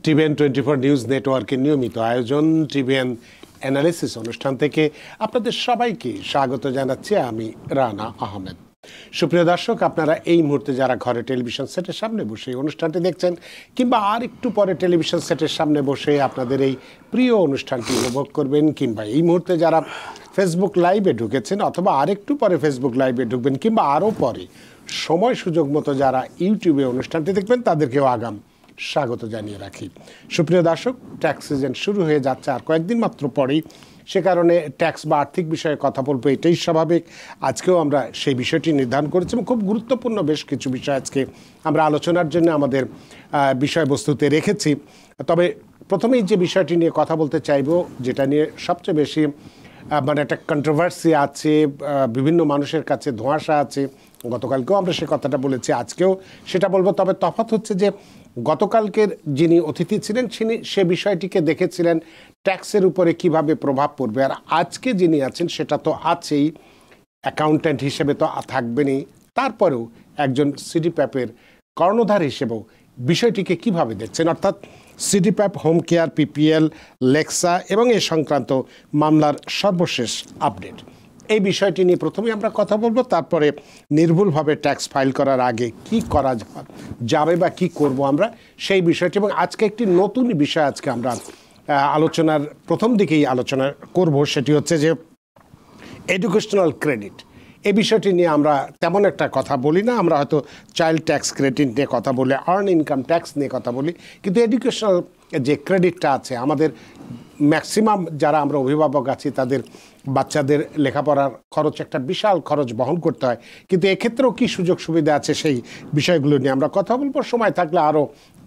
TVN 24 news নেটওয়ার্কের নিয়মিত আয়োজন টিভিএন অ্যানালিসিস অনুষ্ঠান থেকে আপনাদের সবাইকে স্বাগত জানাচ্ছি আমি রানা আহমেদ। সুপ্রিয় দর্শক, আপনারা এই মুহূর্তে যারা ঘরে টেলিভিশন সেটের সামনে বসে অনুষ্ঠানটি দেখছেন কিংবা আর একটু পরে টেলিভিশন সেটের সামনে বসে আপনাদের এই প্রিয় অনুষ্ঠানটি উপভোগ করবেন, কিংবা এই মুহূর্তে যারা ফেসবুক লাইভে ঢুকেছেন অথবা আরেকটু পরে ফেসবুক লাইভে ঢুকবেন, কিংবা আরও পরে সময় সুযোগ মতো যারা ইউটিউবে অনুষ্ঠানটি দেখবেন, তাদেরকেও আগাম স্বাগত জানিয়ে রাখি। সুপ্রিয় দর্শক, ট্যাক্স সিজন শুরু হয়ে যাচ্ছে আর কয়েকদিন মাত্র পরেই, সে কারণে ট্যাক্স বা আর্থিক বিষয়ে কথা বলবো, এটাই স্বাভাবিক। আজকেও আমরা সেই বিষয়টি নির্ধারণ করেছি এবং খুব গুরুত্বপূর্ণ বেশ কিছু বিষয় আজকে আমরা আলোচনার জন্য আমাদের বিষয়বস্তুতে রেখেছি। তবে প্রথমেই যে বিষয়টি নিয়ে কথা বলতে চাইব, যেটা নিয়ে সবচেয়ে বেশি মানে একটা কন্ট্রোভার্সি আছে, বিভিন্ন মানুষের কাছে ধোঁয়াশা আছে, গতকালকেও আমরা সে কথাটা বলেছি, আজকেও সেটা বলবো। তবে তফাৎ হচ্ছে যে গতকালকের যিনি অতিথি ছিলেন তিনি সে বিষয়টিকে দেখেছিলেন ট্যাক্সের উপরে কিভাবে প্রভাব পড়বে, আর আজকে যিনি আছেন সেটা তো আছেই, অ্যাকাউন্ট্যান্ট হিসেবে তো থাকবেনই, তারপরেও একজন সিডিপ্যাপের কর্ণধার হিসেবেও বিষয়টিকে কিভাবে দেখছেন, অর্থাৎ সিডিপ্যাপ, হোম কেয়ার, পিপিএল, লেক্সা এবং এ সংক্রান্ত মামলার সর্বশেষ আপডেট, এই বিষয়টি নিয়ে প্রথমে আমরা কথা বলবো। তারপরে নির্ভুলভাবে ট্যাক্স ফাইল করার আগে কি করা যাবে বা কি করব আমরা সেই বিষয়টি, এবং আজকে একটি নতুন বিষয় আজকে আমরা আলোচনার প্রথম দিকেই আলোচনা করব, সেটি হচ্ছে যে এডুকেশনাল ক্রেডিট। এই বিষয়টি নিয়ে আমরা তেমন একটা কথা বলি না, আমরা হয়তো চাইল্ড ট্যাক্স ক্রেডিট নিয়ে কথা বলি, আর্ন ইনকাম ট্যাক্স নিয়ে কথা বলি, কিন্তু এডুকেশনাল যে ক্রেডিটটা আছে, আমাদের ম্যাক্সিমাম যারা আমরা অভিভাবক আছি তাদের বাচ্চাদের লেখাপড়ার খরচ একটা বিশাল খরচ বহন করতে হয়, কিন্তু এক্ষেত্রেও কী সুযোগ সুবিধা আছে সেই বিষয়গুলো নিয়ে আমরা কথা বলবো। সময় থাকলে আরও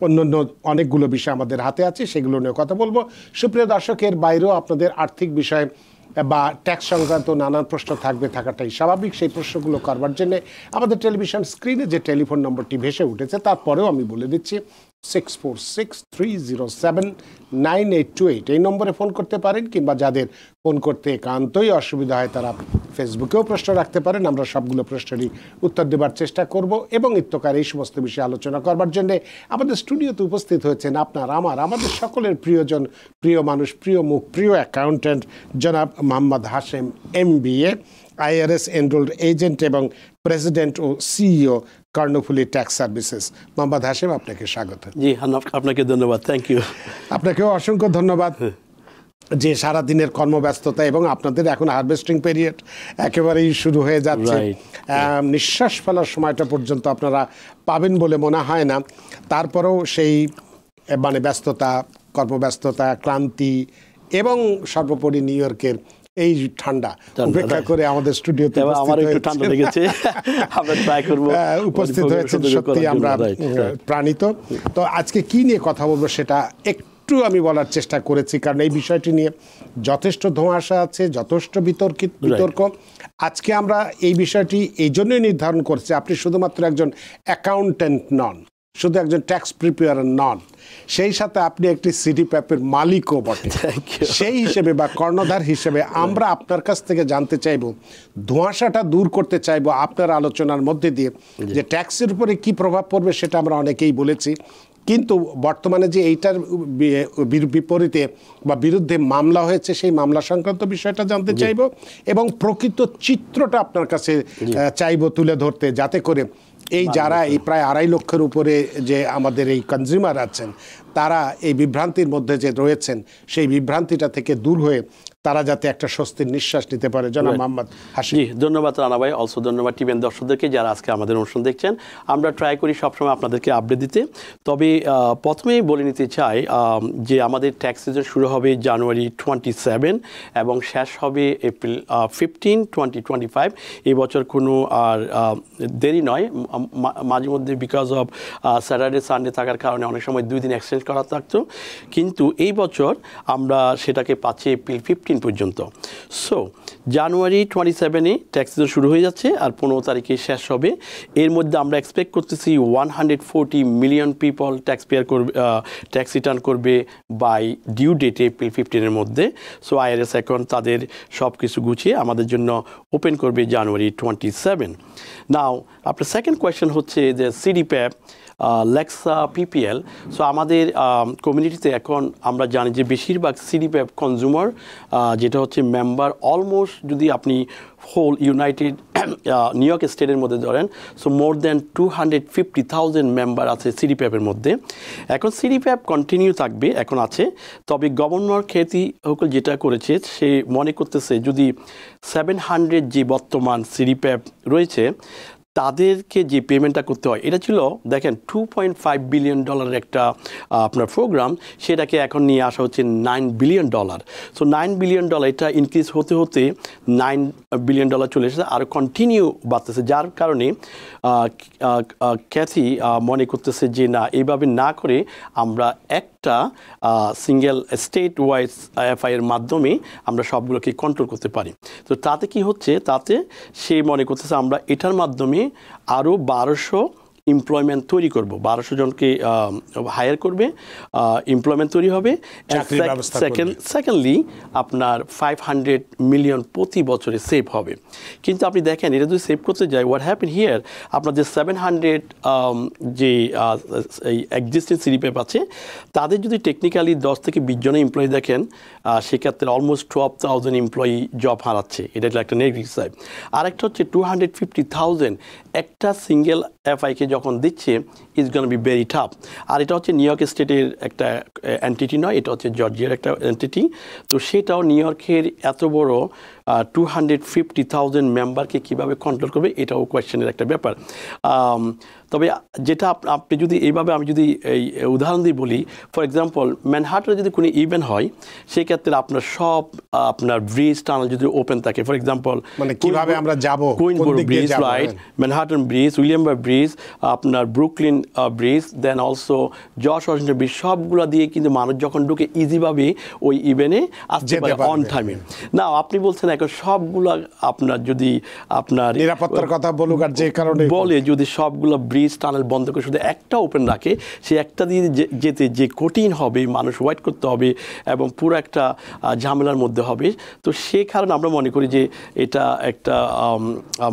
অন্যান্য অনেকগুলো বিষয় আমাদের হাতে আছে, সেগুলো নিয়ে কথা বলবো। সুপ্রিয় দর্শকের বাইরেও আপনাদের আর্থিক বিষয় বা ট্যাক্স সংক্রান্ত নানান প্রশ্ন থাকাটাই স্বাভাবিক। সেই প্রশ্নগুলো করবার জন্যে আমাদের টেলিভিশন স্ক্রিনে যে টেলিফোন নম্বরটি ভেসে উঠেছে, তারপরেও আমি বলে দিচ্ছি 6463079828, এই নম্বরে ফোন করতে পারেন, কিংবা যাদের ফোন করতে একান্তই অসুবিধা হয় তারা ফেসবুকেও প্রশ্ন রাখতে পারেন, আমরা সবগুলো প্রশ্নেরই উত্তর দেবার চেষ্টা করব। এবং ইত্যকার এই সমস্ত বিষয়ে আলোচনা করবার জন্যে আমাদের স্টুডিওতে উপস্থিত হয়েছেন আমাদের সকলের প্রিয়জন, প্রিয় মানুষ, প্রিয় মুখ, প্রিয় অ্যাকাউন্ট্যান্ট জনাব Mohammad Hashem MBA, IRS enrolled agent এবং প্রেসিডেন্ট ও CEO Karnaphuli tax services. Mohammad Hashem, আপনাকে স্বাগত। জি, আপনাকে ধন্যবাদ। Thank you. আপনাকেও অসংখ্য ধন্যবাদ যে সারাদিনের কর্মব্যস্ততা, এবং আপনাদের এখন হারভেস্টিং পিরিয়ড একেবারেই শুরু হয়ে যাচ্ছে, নিঃশ্বাস ফেলার সময়টা পর্যন্ত আপনারা পাবেন বলে মনে হয় না, তারপরেও সেই মানে ব্যস্ততা, কর্মব্যস্ততা, ক্লান্তি এবং সর্বোপরি নিউ ইয়র্কের এই ঠান্ডা উপেক্ষা করে আমাদের স্টুডিওতে উপস্থিত হয়েছেন, সত্যি আমরা প্রাণিত। তো আজকে কি নিয়ে কথা বলবো সেটা একটু আমি বলার চেষ্টা করেছি, কারণ এই বিষয়টি নিয়ে যথেষ্ট ধোঁয়াশা আছে, যথেষ্ট বিতর্ক। আজকে আমরা এই বিষয়টি এই জন্যই নির্ধারণ করছি, আপনি শুধুমাত্র একজন অ্যাকাউন্ট্যান্ট নন, শুধু একজন ট্যাক্স প্রিপেয়ারার নন, সেই সাথে আপনি একটি সিডিপ্যাপের মালিকও বটে। সেই হিসেবে বা কর্ণধার হিসেবে আমরা আপনার কাছ থেকে জানতে চাইব, ধোঁয়াশাটা দূর করতে চাইব আপনার আলোচনার মধ্যে দিয়ে, যে ট্যাক্সের উপরে কি প্রভাব পড়বে সেটা আমরা অনেকেই বলেছি, কিন্তু বর্তমানে যে এইটার বিপরীতে বা বিরুদ্ধে মামলা হয়েছে, সেই মামলা সংক্রান্ত বিষয়টা জানতে চাইব, এবং প্রকৃত চিত্রটা আপনার কাছে চাইব তুলে ধরতে, যাতে করে এই যারা এই প্রায় 2.5 লক্ষের উপরে যে আমাদের এই কনজিউমার আছেন, তারা এই বিভ্রান্তির মধ্যে যে রয়েছেন, সেই বিভ্রান্তিটা থেকে দূর হয়ে তারা যাতে একটা স্বস্তির নিঃশ্বাস নিতে পারে। জনাব মোহাম্মদ হাশিম। জি, ধন্যবাদ রানা ভাই। অলসো ধন্যবাদ টিভিএন দর্শকদেরকে যারা আজকে আমাদের অনুষ্ঠান দেখছেন। আমরা ট্রাই করি সবসময় আপনাদেরকে আপডেট দিতে। তবে প্রথমেই বলে নিতে চাই যে আমাদের ট্যাক্স সিজন শুরু হবে জানুয়ারি 27 এবং শেষ হবে এপ্রিল 15, 2025। এই বছর কোনো আর দেরি নয়, মাঝে মধ্যে বিকজ অফ স্যাটারডে সানডে থাকার কারণে অনেক সময় 2 দিন এক্সটেন্ড করা থাকতো, কিন্তু এই বছর আমরা সেটাকে পাচ্ছি এপ্রিল 15 পর্যন্ত। সো জানুয়ারি 27-এ ট্যাক্স সিজন শুরু হয়ে যাচ্ছে আর 15 তারিখে শেষ হবে। এর মধ্যে আমরা এক্সপেক্ট করতেছি 140 মিলিয়ন পিপল ট্যাক্স রিটার্ন করবে বাই ডিউ ডেটে এপ্রিল 15-এর মধ্যে। সো IRS অ্যাকাউন্ট তাদের সব কিছু গুছিয়ে আমাদের জন্য ওপেন করবে জানুয়ারি 27। নাও আপনার সেকেন্ড কোয়েশ্চেন হচ্ছে যে সিডিপ্যাপ লেক্সা পিপিএল। সো আমাদের কমিউনিটিতে এখন আমরা জানি যে বেশিরভাগ সিডিপ্যাপ কনজিউমার যেটা হচ্ছে মেম্বার অলমোস্ট যদি আপনি হোল ইউনাইটেড নিউ ইয়র্ক স্টেটের মধ্যে ধরেন, সো মোর দ্যান 250,000 মেম্বার আছে সিডিপ্যাপের মধ্যে। এখন সিডিপ্যাপ কন্টিনিউ থাকবে, এখন আছে, তবে গভর্নর খ্যাতি হকল যেটা করেছে সে মনে করতেছে যদি 700 যে বর্তমান সিডিপ্যাপ রয়েছে তাদেরকে যে পেমেন্টটা করতে হয়, এটা ছিল দেখেন $2.5 বিলিয়ন একটা আপনার প্রোগ্রাম, সেটাকে এখন নিয়ে আসা হচ্ছে $9 বিলিয়ন। সো $9 বিলিয়ন এটা ইনক্রিজ হতে হতে $9 বিলিয়ন চলে এসেছে, আর কন্টিনিউ বাড়তেছে, যার কারণে ক্যাথি মনে করতেছে যে না, এইভাবে না করে আমরা একটা সিঙ্গেল স্টেট ওয়াইজ এফআইয়ের মাধ্যমে আমরা সবগুলোকে কন্ট্রোল করতে পারি। তো তাতে কি হচ্ছে, তাতে সে মনে করতেছে আমরা এটার মাধ্যমে আরও 1200 এমপ্লয়মেন্ট তৈরি করব, 1200 জনকে হায়ার করবে, এমপ্লয়মেন্ট তৈরি হবে। সেকেন্ডলি আপনার 500 মিলিয়ন প্রতি বছরে সেভ হবে। কিন্তু আপনি দেখেন এটা যদি সেভ করতে যায়, হোয়াট হ্যাপেন হিয়ার, আপনার যে 700 যে এই এক্সিস্টিং সিডিপ্যাপ আছে তাদের যদি টেকনিক্যালি 10 থেকে 20 জনের এমপ্লয়ি দেখেন, সেক্ষেত্রে অলমোস্ট 12,000 এমপ্লয়ি জব হারাচ্ছে, এটা একটা নেগেটিভ সাইড। আরেকটা হচ্ছে 250,000 একটা সিঙ্গেল এফআইকে যখন দিচ্ছে, is gonna be very tough. আর এটা হচ্ছে নিউ ইয়র্ক স্টেটের একটা এন্টিটি নয়, এটা হচ্ছে জর্জিয়ার একটা এন্টিটি। তো সেটাও নিউ ইয়র্কের এত বড় 250,000 মেম্বারকে কীভাবে কন্ট্রোল করবে, এটাও কোয়েশ্চেনের একটা ব্যাপার। তবে যেটা আপনি যদি এইভাবে, আমি যদি এই উদাহরণ দিয়ে বলি, ফর এক্সাম্পল ম্যানহাটনে যদি কোনো ইভেন্ট হয়, সেক্ষেত্রে আপনার সব আপনার ব্রিজ টানেল যদি ওপেন থাকে, ফর এক্সাম্পল মানে কিভাবে আমরা যাব, Queensboro bridge, right, Manhattan bridge, Williamsburg bridge, আপনার Brooklyn bridge, then also George Washington bridge, সবগুলো দিয়ে কিন্তু মানুষ যখন ঢুকে ইজিভাবে ওই ইভেন্টে আসতে পারে অন টাইমে। না, আপনি বলছেন এখন সবগুলো আপনার যদি আপনার নিরাপত্তার কথা বলুক, আর যে কারণে বলে যদি সবগুলো ব্রিজ টানেল বন্ধ করে শুধু একটা ওপেন রাখে, সে একটা দিয়ে যেতে যে কঠিন হবে, মানুষ ওয়েট করতে হবে এবং পুরো একটা ঝামেলার মধ্যে হবে। তো সে কারণে আমরা মনে করি যে এটা একটা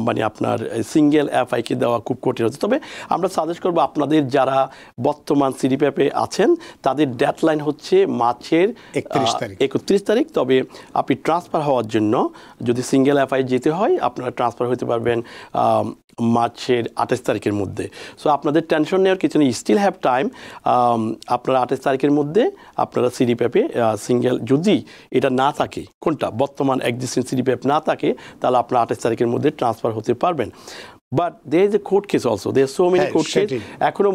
মানে আপনার সিঙ্গেল এফআইকে দেওয়া খুব কঠিন হচ্ছে। তবে আমরা সাজেস্ট করবো আপনাদের যারা বর্তমান সিডিপ্যাপে আছেন, তাদের ডেডলাইন হচ্ছে মার্চের 31 তারিখ। তবে আপনি ট্রান্সফার হওয়ার জন্য যদি সিঙ্গেল এফআই যেতে হয়, আপনারা ট্রান্সফার হতে পারবেন মার্চের 28 তারিখের মধ্যে। সো আপনাদের টেনশন নেওয়ার কিছু নেই, স্টিল হ্যাভ টাইম। আপনারা 28 তারিখের মধ্যে আপনারা সিডিপ্যাপে সিঙ্গেল যদি এটা না থাকে, কোনটা বর্তমান এক্সিস্টিং সিডিপ্যাপ না থাকে, তাহলে আপনারা 28 তারিখের মধ্যে ট্রান্সফার হতে পারবেন। But there is a court case also. There are so many court cases. এখনো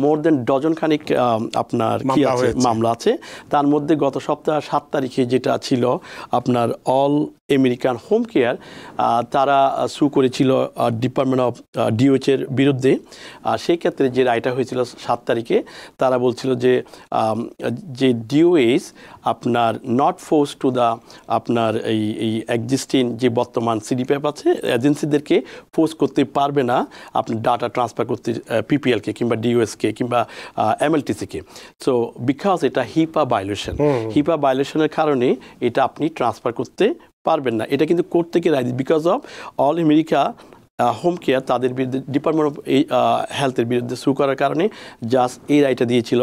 more than dozen খানিক আপনার কি আছে মামলা আছে। তার মধ্যে গত সপ্তাহ 7 তারিখে যেটা ছিল আপনার অল আমেরিকান হোম কেয়ার, তারা সু করেছিল ডিপার্টমেন্ট অফ ডিওএইচ এর বিরুদ্ধে। সেই ক্ষেত্রে যে রায়টা হয়েছিল 7 তারিখে, তারা বলছিল যে যে ডিওএইচ আপনার নট ফোর্স টু দ্য আপনার এই এক্সিস্টিং যে বর্তমান সিডিপ্যাপ আছে এজেন্সিদেরকে ফোর্স করতে পারবে না আপনি ডাটা ট্রান্সফার করতে পিপিএলকে কিংবা ডিওএসকে কিংবা এমএলটিসিকে। সো বিকজ এটা হিপা ভায়োলেশনের কারণে এটা আপনি ট্রান্সফার করতে পারবেন না। এটা কিন্তু কোর্ট থেকে রায়, because of all America home care তাদের বিরুদ্ধে ডিপার্টমেন্ট অফ হেলথের বিরুদ্ধে সু করার কারণে জাস্ট এই রায়টা দিয়েছিল।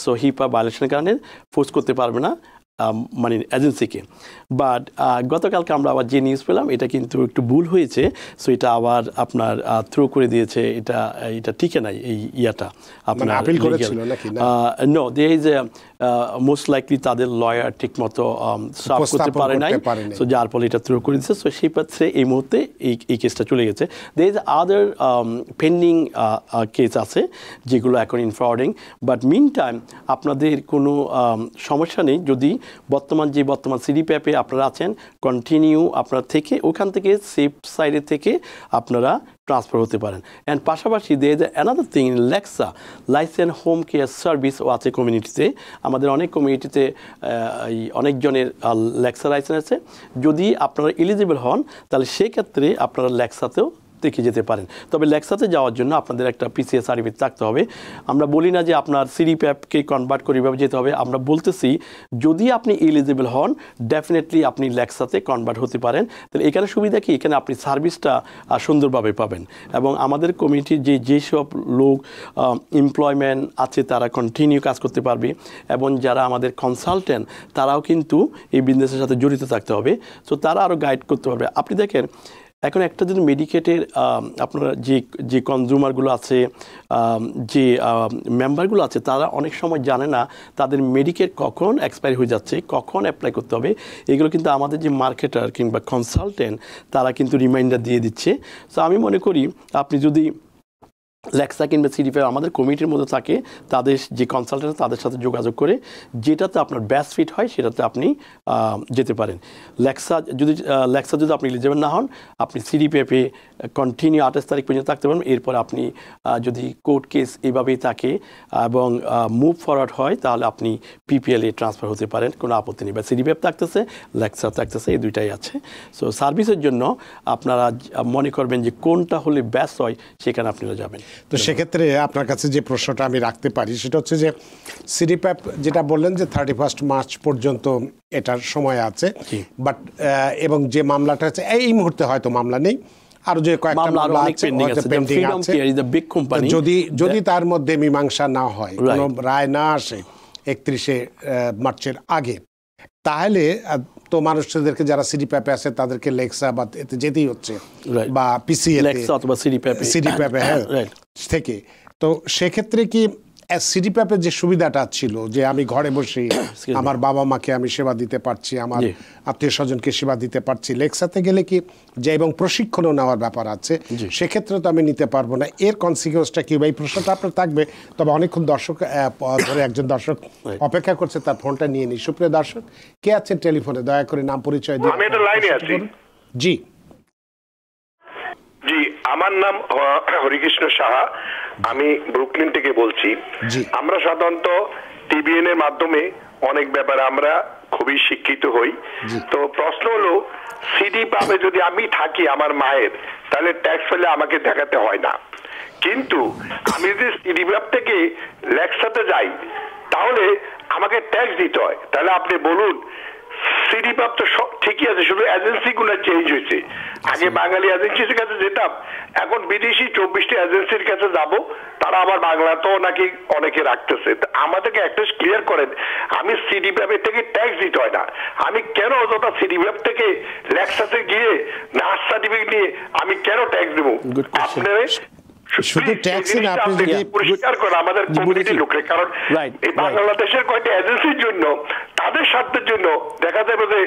সো হিপা ভায়োলেশনের কারণে ফোর্স করতে পারবে না মানে এজেন্সিকে। বাট গতকালকে আমরা আবার যে নিউজ পেলাম, এটা কিন্তু একটু ভুল হয়েছে। সো এটা আবার আপনার থ্রো করে দিয়েছে, এটা ঠিকই নাই এই ইয়াটা আপনার আপিল করেছিল নাকি না? No, there is most likely তাদের লয়ার ঠিক মতো সার্ভ করতে পারে নাই, সো যার ফলে এটা থ্রো করে দিয়েছে। সো সেই পাত্রে এই মুহূর্তে এই কেসটা চলে গেছে। There is other pending case আছে যেগুলো এখন ইনফ্রডিং। বাট মিন টাইম আপনাদের কোনো সমস্যা নেই যদি বর্তমান সিডিপ্যাপে আপনারা আছেন, কন্টিনিউ আপনারা থেকে ওখান থেকে সেফ সাইডে থেকে আপনারা ট্রান্সফার হতে পারেন। অ্যান্ড পাশাপাশি there is another thing in Lexa, license home care সার্ভিসও আছে কমিউনিটিতে। আমাদের অনেক কমিউনিটিতে অনেকজনের লেক্সা লাইসেন্স আছে। যদি আপনারা এলিজিবল হন, তাহলে সেক্ষেত্রে আপনারা লেক্সাতেও থেকে যেতে পারেন। তবে লেক্সাতে যাওয়ার জন্য আপনাদের একটা পিসিএস সার্টিফিকেট থাকতে হবে। আমরা বলি না যে আপনার সিডিপিএফকে কনভার্ট করে এভাবে যেতে হবে, আমরা বলতেছি যদি আপনি এলিজিবল হন ডেফিনেটলি আপনি লেক্সাতে কনভার্ট হতে পারেন। তাহলে এখানে সুবিধা কি, এখানে আপনি সার্ভিসটা সুন্দরভাবে পাবেন এবং আমাদের কমিউনিটির যেসব লোক এমপ্লয়মেন্ট আছে তারা কন্টিনিউ কাজ করতে পারবে এবং যারা আমাদের কনসালটেন্ট তারাও কিন্তু এই বিজনেসের সাথে জড়িত থাকতে হবে। সো তারা আরও গাইড করতে পারবে। আপনি দেখেন এখন একটা যদি মেডিকেটের আপনার যে কনজিউমারগুলো আছে, যে মেম্বারগুলো আছে, তারা অনেক সময় জানে না তাদের মেডিকেট কখন এক্সপায়ারি হয়ে যাচ্ছে, কখন অ্যাপ্লাই করতে হবে। এগুলো কিন্তু আমাদের যে মার্কেটার কিংবা কনসালটেন্ট তারা কিন্তু রিমাইন্ডার দিয়ে দিচ্ছে। সো আমি মনে করি আপনি যদি লেক্সা কিংবা সিডিপিএফ আমাদের কমিটির মধ্যে থাকে, তাদের যে কনসালটেন্ট তাদের সাথে যোগাযোগ করে যেটাতে আপনার বেস্ট ফিট হয় সেটাতে আপনি যেতে পারেন। লেক্সা যদি আপনি এলিজিবল না হন, আপনি সিডিপিএফে কন্টিনিউ 28 তারিখ পর্যন্ত থাকতে পারবেন। এরপর আপনি যদি কোর্ট কেস এভাবেই থাকে এবং মুভ ফরওয়ার্ড হয় তাহলে আপনি পিপিএলে ট্রান্সফার হতে পারেন, কোনো আপত্তি নেই। বা সিডিপিএফ থাকতেছে, লেক্সা থাকতেছে, এই দুইটাই আছে। সো সার্ভিসের জন্য আপনারা মনে করবেন যে কোনটা হলে বেস্ট হয় সেখানে আপনারা যাবেন। তো সেক্ষেত্রে আপনার কাছে যে প্রশ্নটা আমি রাখতে পারি সেটা হচ্ছে যে সিডিপিএফ যেটা বললেন যে 31 মার্চ পর্যন্ত এটার সময় আছে, বাট এবং যে মামলাটা আছে এই মুহূর্তে হয়তো মামলা নেই, আরো যে কয়েকটা মামলা আছে পেন্ডিং আছে, যদি তার মধ্যে মীমাংসা না হয়, কোনো রায় না আসে 31শে মার্চের আগে, তাহলে তো মানুষদেরকে যারা সিডিপিএফে আছে তাদেরকে লেক্সা বা এতে যেতেই হচ্ছে বা পিসিএ অথবা সিডিপিএফে থেকে। তো সেক্ষেত্রে কি সিডিপিএফের যে সুবিধাটা ছিল যে আমি ঘরে বসে আমার বাবা মাকে আমি সেবা দিতে পারছি, আমার আত্মীয় স্বজনকে সেবা দিতে পারছি, লেক্সাতে গেলে কি যে এবং প্রশিক্ষণও নেওয়ার ব্যাপার আছে, সেক্ষেত্রে তো আমি নিতে পারবো না, এর কনসিকুয়েন্সটা কি? এই প্রশ্নটা আপনার থাকবে। তবে অনেকক্ষণ দর্শক ধরে একজন দর্শক অপেক্ষা করছে, তার ফোনটা নিয়ে নিই। সুপ্রিয় দর্শক, কে আছেন টেলিফোনে? দয়া করে নাম পরিচয় দিন। আমি লাইনে আছি। জি জি, আমার নাম হরিকৃষ্ণ সাহা, আমি ব্রুকলিন থেকে বলছি। আমরা সাধারণত টিবিএন এর মাধ্যমে অনেক ব্যাপারে আমরা খুবই শিক্ষিত হই। তো প্রশ্ন হলো, সিডি পাবে যদি আমি থাকি আমার মায়ের, তাহলে ট্যাক্স ফেলে আমাকে দেখাতে হয় না, কিন্তু আমি যদি সিডি থেকে লেক্সাতে যাই তাহলে আমাকে ট্যাক্স দিতে হয়। তাহলে আপনি বলুন, সিডিপিএফ তো সব ঠিকই আছে, শুধু এজেন্সি গুলো চেঞ্জ হয়েছে। আগে বাঙালি এজেন্সির কাছে যেতাম, এখন বিদেশি 24টি এজেন্সির কাছে যাব, তারা আবার বাংলাতেও নাকি অনেকে রাখতেছে। আমাদেরকে একটা ক্লিয়ার করেন, আমি সিডিপিএফ থেকে ট্যাক্স দিতে হয় না, আমি কেন অযথা সিডিপিএফ থেকে লেক্সাতে গিয়ে নার্স সার্টিফিকেট নিয়ে আমি কেন ট্যাক্স দেবো? আপনার শুধু ট্যাক্স না, আপনি যদি পরিষ্কার করেন আমাদের কমিউনিটির লোকের, কারণ এই বাংলাদেশের কয়েকটা এজেন্সির জন্য, তাদের স্বার্থের জন্য দেখা যাবে যে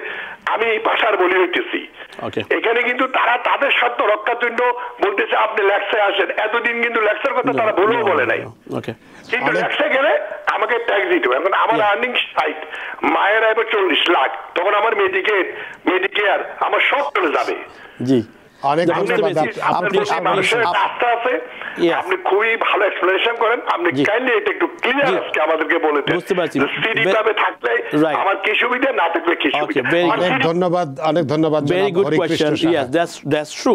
আমি ভাষার বলি হইতেছি। এখানে কিন্তু তারা তাদের স্বার্থ রক্ষার জন্য বলতেছে আপনি লেক্সায় আসেন। এতদিন কিন্তু লেক্সার কথা তারা বলেও বলে নাই, কিন্তু লেক্সায় গেলে আমাকে ট্যাক্স দিতে হবে। এখন আমার আর্নিং 60, মায়ের আয় 40 লাখ, তখন আমার মেডিকেয়ার আমার সব চলে যাবে। জি, অনেক ধন্যবাদ। আপনি খুবই ভালো এক্সপ্লেনেশন করেন, আপনি কাইন্ডলি এটা একটু ক্লিয়ার আজকে আমাদেরকে বলে দেন। বুঝতে পারছি, সিডিপিএফে থাকলে আমার কি সুবিধা, না থাকলে কি সুবিধা? অনেক ধন্যবাদ, অনেক ধন্যবাদ। Very good question. Yes, that's true.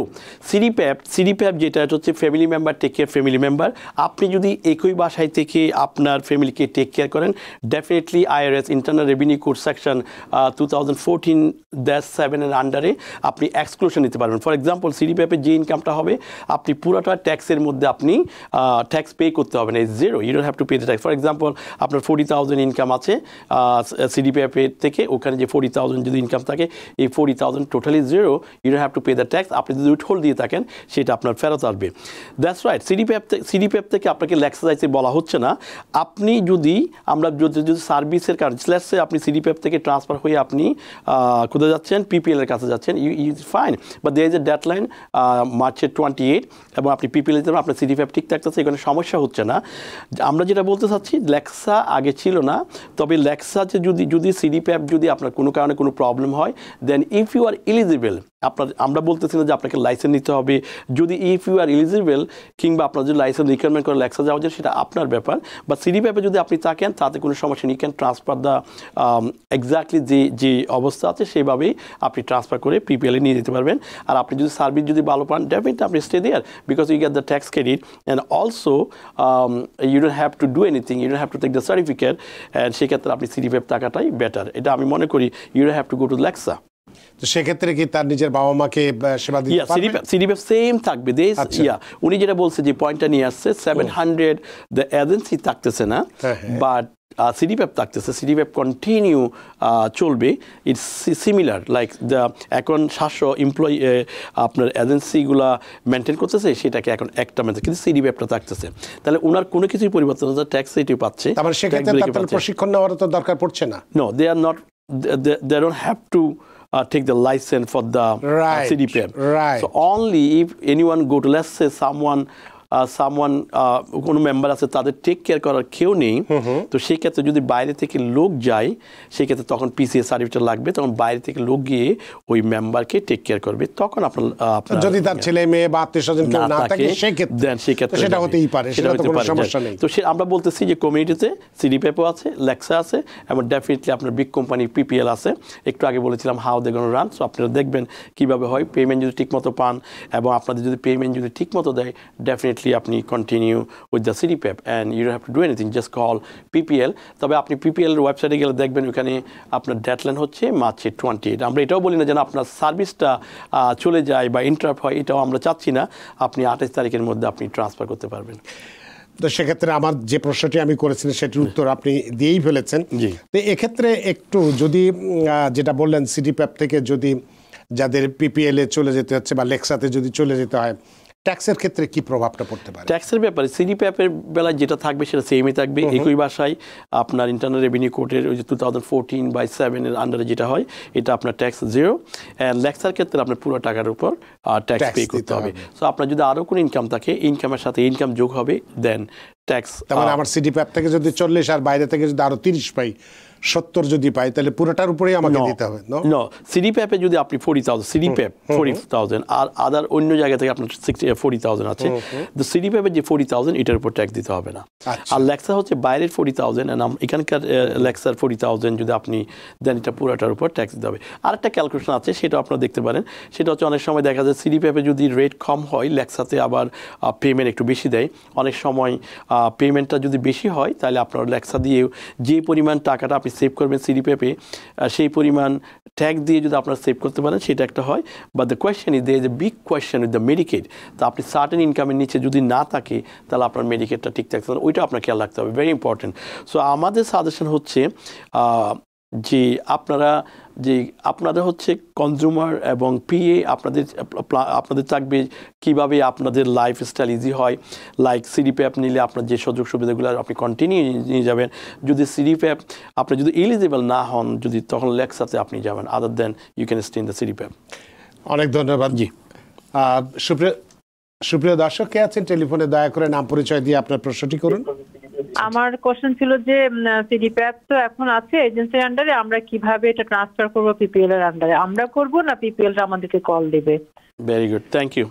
CDPF যেটা হচ্ছে family member take care family member. আপনি যদি একই বাসায় থেকে আপনার ফ্যামিলিকে টেক কেয়ার করেন, definitely IRS internal revenue code section 2014-7 এর আন্ডারে আপনি এক্সক্লুশন নিতে পারবেন। ফর এক্সাম্পল, সিডিপিএফের যে ইনকামটা হবে আপনি পুরোটা ট্যাক্সের মধ্যে আপনি ট্যাক্স পে করতে হবে না, zero, you don't have to pay the tax. For example, আপনার 40,000 ইনকাম আছে সিডিপিএফ থেকে, ওখানে যে 40,000 যদি ইনকাম থাকে, এই 40,000 totally zero, you don't have to pay the tax. আপনি যদি উইথহোল্ড দিয়ে থাকেন সেটা আপনার ফেরত আসবে। That's right. সিডিপিএফ থেকে আপনাকে লেক্সা যাইতে বলা হচ্ছে না। আপনি যদি সার্ভিসের কারণে আপনি সিডিপিএফ থেকে ট্রান্সফার হয়ে আপনি কোথায় যাচ্ছেন, পিপিএল এর কাছে যাচ্ছেন, you fine, but there is a deadline মার্চের 28, এবং আপনি পিপিএল এর আপনার সিডিপিএফ ঠিক থাকতেছে, এখানে সমস্যা হচ্ছে না। আমরা যেটা বলতে চাচ্ছি, লেক্সা আগে ছিল না, তবে লেক্সা যে যদি সিডিপিএফ যদি আপনার কোনো কারণে কোনো প্রবলেম হয়, দেন ইফ ইউ আর এলিজিবল আমরা বলতেছি না যে আপনাকে লাইসেন্স নিতে হবে, যদি ইফ ইউ আর এলিজিবল কিংবা আপনার যদি লাইসেন্স রিকোয়ারমেন্ট করে লেক্সা যাওয়া যায় সেটা আপনার ব্যাপার, বা সিডিপ্যাপে যদি আপনি থাকেন তাতে কোনো সমস্যা নেই, ক্যান ট্রান্সফার দ্য এক্স্যাক্টলি যে অবস্থা আছে সেভাবেই আপনি ট্রান্সফার করে পিপিএলে নিয়ে যেতে পারবেন। আর আপনি যদি সার্ভিস যদি ভালো পান ডেফিনেটলি আপনি stay there, because you get the tax credit and also you don't have to do anything, you don't have to take the certificate, and সেক্ষেত্রে আপনি সিডিপ্যাপ টাকাটাই বেটার। এটা আমি মনে করি you don't have to go to Lexa. তো সেক্ষেত্রে কি তার নিজের বাবা মাকে সেবা দিতে পারবে? সিডিপ্যাপ সেম থাকবে। উনি যেটা বলছে যে পয়েন্টটা নিয়ে আসছে 700 দ্য এজেন্সি থাকতেছে না, বাট সিডিপ্যাপ থাকতেছে, সিডিপ্যাপ কন্টিনিউ চলবে। ইটস সিমিলার লাইক দ্য এখন 700 এমপ্লয়ি আপনার এজেন্সিগুলা মেনটেন করতেছে, সেটাকে এখন একটা মেনটেন, কিন্তু সিডিপ্যাপটা থাকতেছে। তাহলে ওনার কোনো কিছুই পরিবর্তন হচ্ছে, ট্যাক্স রেটই পাচ্ছে। তাহলে সেক্ষেত্রে তার প্রশিক্ষণ নেওয়ার তো দরকার পড়ছে না। No, they are not, they don't have to take the license for the CDPAP. So only if anyone go to, let's say someone কোনো মেম্বার আছে তাদের টেক কেয়ার করার কেউ নেই, তো সেই ক্ষেত্রে যদি বাইরে থেকে লোক যায় সেক্ষেত্রে তখন পিসিএস সার্টিফিকেট লাগবে, তখন বাইরে থেকে লোক গিয়ে ওই মেম্বারকে টেক কেয়ার করবে। তখন আপনার যদি তার ছেলে মেয়ে বা আত্মীয়স্বজন কেউ না থাকে সেক্ষেত্রে সেটা হতেই পারে, সেটা তো কোনো সমস্যা নেই। তো আমরা বলতেছি যে কমিউনিটিতে সিডিপ্যাপও আছে, লেক্সা আছে, এবং ডেফিনেটলি আপনার বিগ কোম্পানি পিপিএল আছে। একটু আগে বলেছিলাম how they gonna run. So আপনারা দেখবেন কীভাবে হয়, পেমেন্ট যদি ঠিকমতো পান এবং আপনাদের যদি পেমেন্ট যদি ঠিকমতো দেয়, ডেফিনেটলি আপনি continue with the CDPAP and you don't have to do anything, just call PPL. তবে আপনি পিপিএল ওয়েবসাইটে গেলে দেখবেন ওখানে আপনার ডেডলাইন হচ্ছে মার্চে 28। আমরা এটাও বলি না যেন আপনার সার্ভিসটা চলে যায় বা ইন্টারাপ্ট হয়, এটাও আমরা চাচ্ছি না। আপনি 28 তারিখের মধ্যে আপনি ট্রান্সফার করতে পারবেন। তো সেক্ষেত্রে আমার যে প্রশ্নটি আমি করেছিলাম সেটির উত্তর আপনি দিয়েই ফেলেছেন। তো এক্ষেত্রে একটু যদি যেটা বললেন সিডিপ্যাপ থেকে যদি যাদের পিপিএলে চলে যেতে হচ্ছে বা লেক্সাতে যদি চলে যেতে হয়, ট্যাক্সের ক্ষেত্রে কি প্রভাবটা পড়তে পারে? ট্যাক্সের ব্যাপারে সিডিপ্যাপের বেলায় যেটা থাকবে সেটা সেমই থাকবে, একই ভাষায়। আপনার ইন্টারনাল রেভিনিউ কোডের ওই যে 2014/7 এর আন্ডারে যেটা হয়, এটা আপনার ট্যাক্স 0, অ্যান্ড লেক্সার ক্ষেত্রে আপনার পুরো টাকার উপর ট্যাক্স পে করতে হবে। সো আপনার যদি আরও কোনো ইনকাম থাকে, ইনকামের সাথে ইনকাম যোগ হবে, দেন ট্যাক্স। তার আমার সিডিপ্যাপ থেকে যদি 40 আর বাইরে থেকে যদি আরো 30 পাই, 70 যদি পাই, তাহলে পুরোটার উপরেই আমাকে দিতে হবে। নো, সিডিপ্যাপে যদি আপনি 40,000 সিডিপ্যাপ 40,000 আর আদার অন্য জায়গা থেকে আপনার 40,000 আছে, তো সিডিপ্যাপে যে 40,000 এটার উপর ট্যাক্স দিতে হবে না। আর লেক্সা হচ্ছে বাইরের 40,000 এন্ড এখানকার লেক্সার 40,000 যদি আপনি দেন, এটা পুরোটার উপর ট্যাক্স দিতে হবে। আরেকটা ক্যালকুলেশন আছে, সেটা আপনারা দেখতে পারেন। সেটা হচ্ছে অনেক সময় দেখা যায় সিডিপ্যাপে যদি রেট কম হয়, লেক্সাতে আবার পেমেন্ট একটু বেশি দেয়। অনেক সময় পেমেন্টটা যদি বেশি হয়, তাহলে আপনার লেক্সা দিয়ে যে পরিমাণ টাকাটা আপনি সেভ করবেন সিডিপ্যাপে, সেই পরিমাণ ট্যাক্স দিয়ে যদি আপনারা সেভ করতে পারেন, সেটা একটা হয়। But the question is, there is a big question with the Medicaid. তো আপনি সার্টেন ইনকামের নিচে যদি না থাকে, তাহলে আপনার মেডিকেডটা ঠিক থাকতে হবে, ওইটা আপনার খেয়াল রাখতে হবে, ভেরি ইম্পর্টেন্ট। সো আমাদের সাজেশন হচ্ছে যে আপনারা হচ্ছে কনজিউমার এবং পিএ আপনাদের থাকবে কীভাবে আপনাদের লাইফস্টাইল ইজি হয়। লাইক সিডিপ্যাপ নিলে আপনার যে সুযোগ সুবিধাগুলো আপনি কন্টিনিউ নিয়ে যাবেন। যদি সিডিপ্যাপ আপনি যদি এলিজিবল না হন, যদি তখন লেক্সাতে আপনি যাবেন, other then you can stay in the CDPAP. অনেক ধন্যবাদ। জি, সুপ্রিয় দর্শক কে আছেন টেলিফোনে, দয়া করে নাম পরিচয় দিয়ে আপনার প্রশ্নটি করুন। আমার কোশ্চেন ছিল যে সিডিপ্যাপ তো এখন আছে এজেন্সির আন্ডারে, আমরা কিভাবে এটা ট্রান্সফার করব পিপিএল এর আন্ডারে? আমরা করব না পিপিএল আমাদেরকে কল দিবে? ভেরি গুড, থ্যাংক ইউ,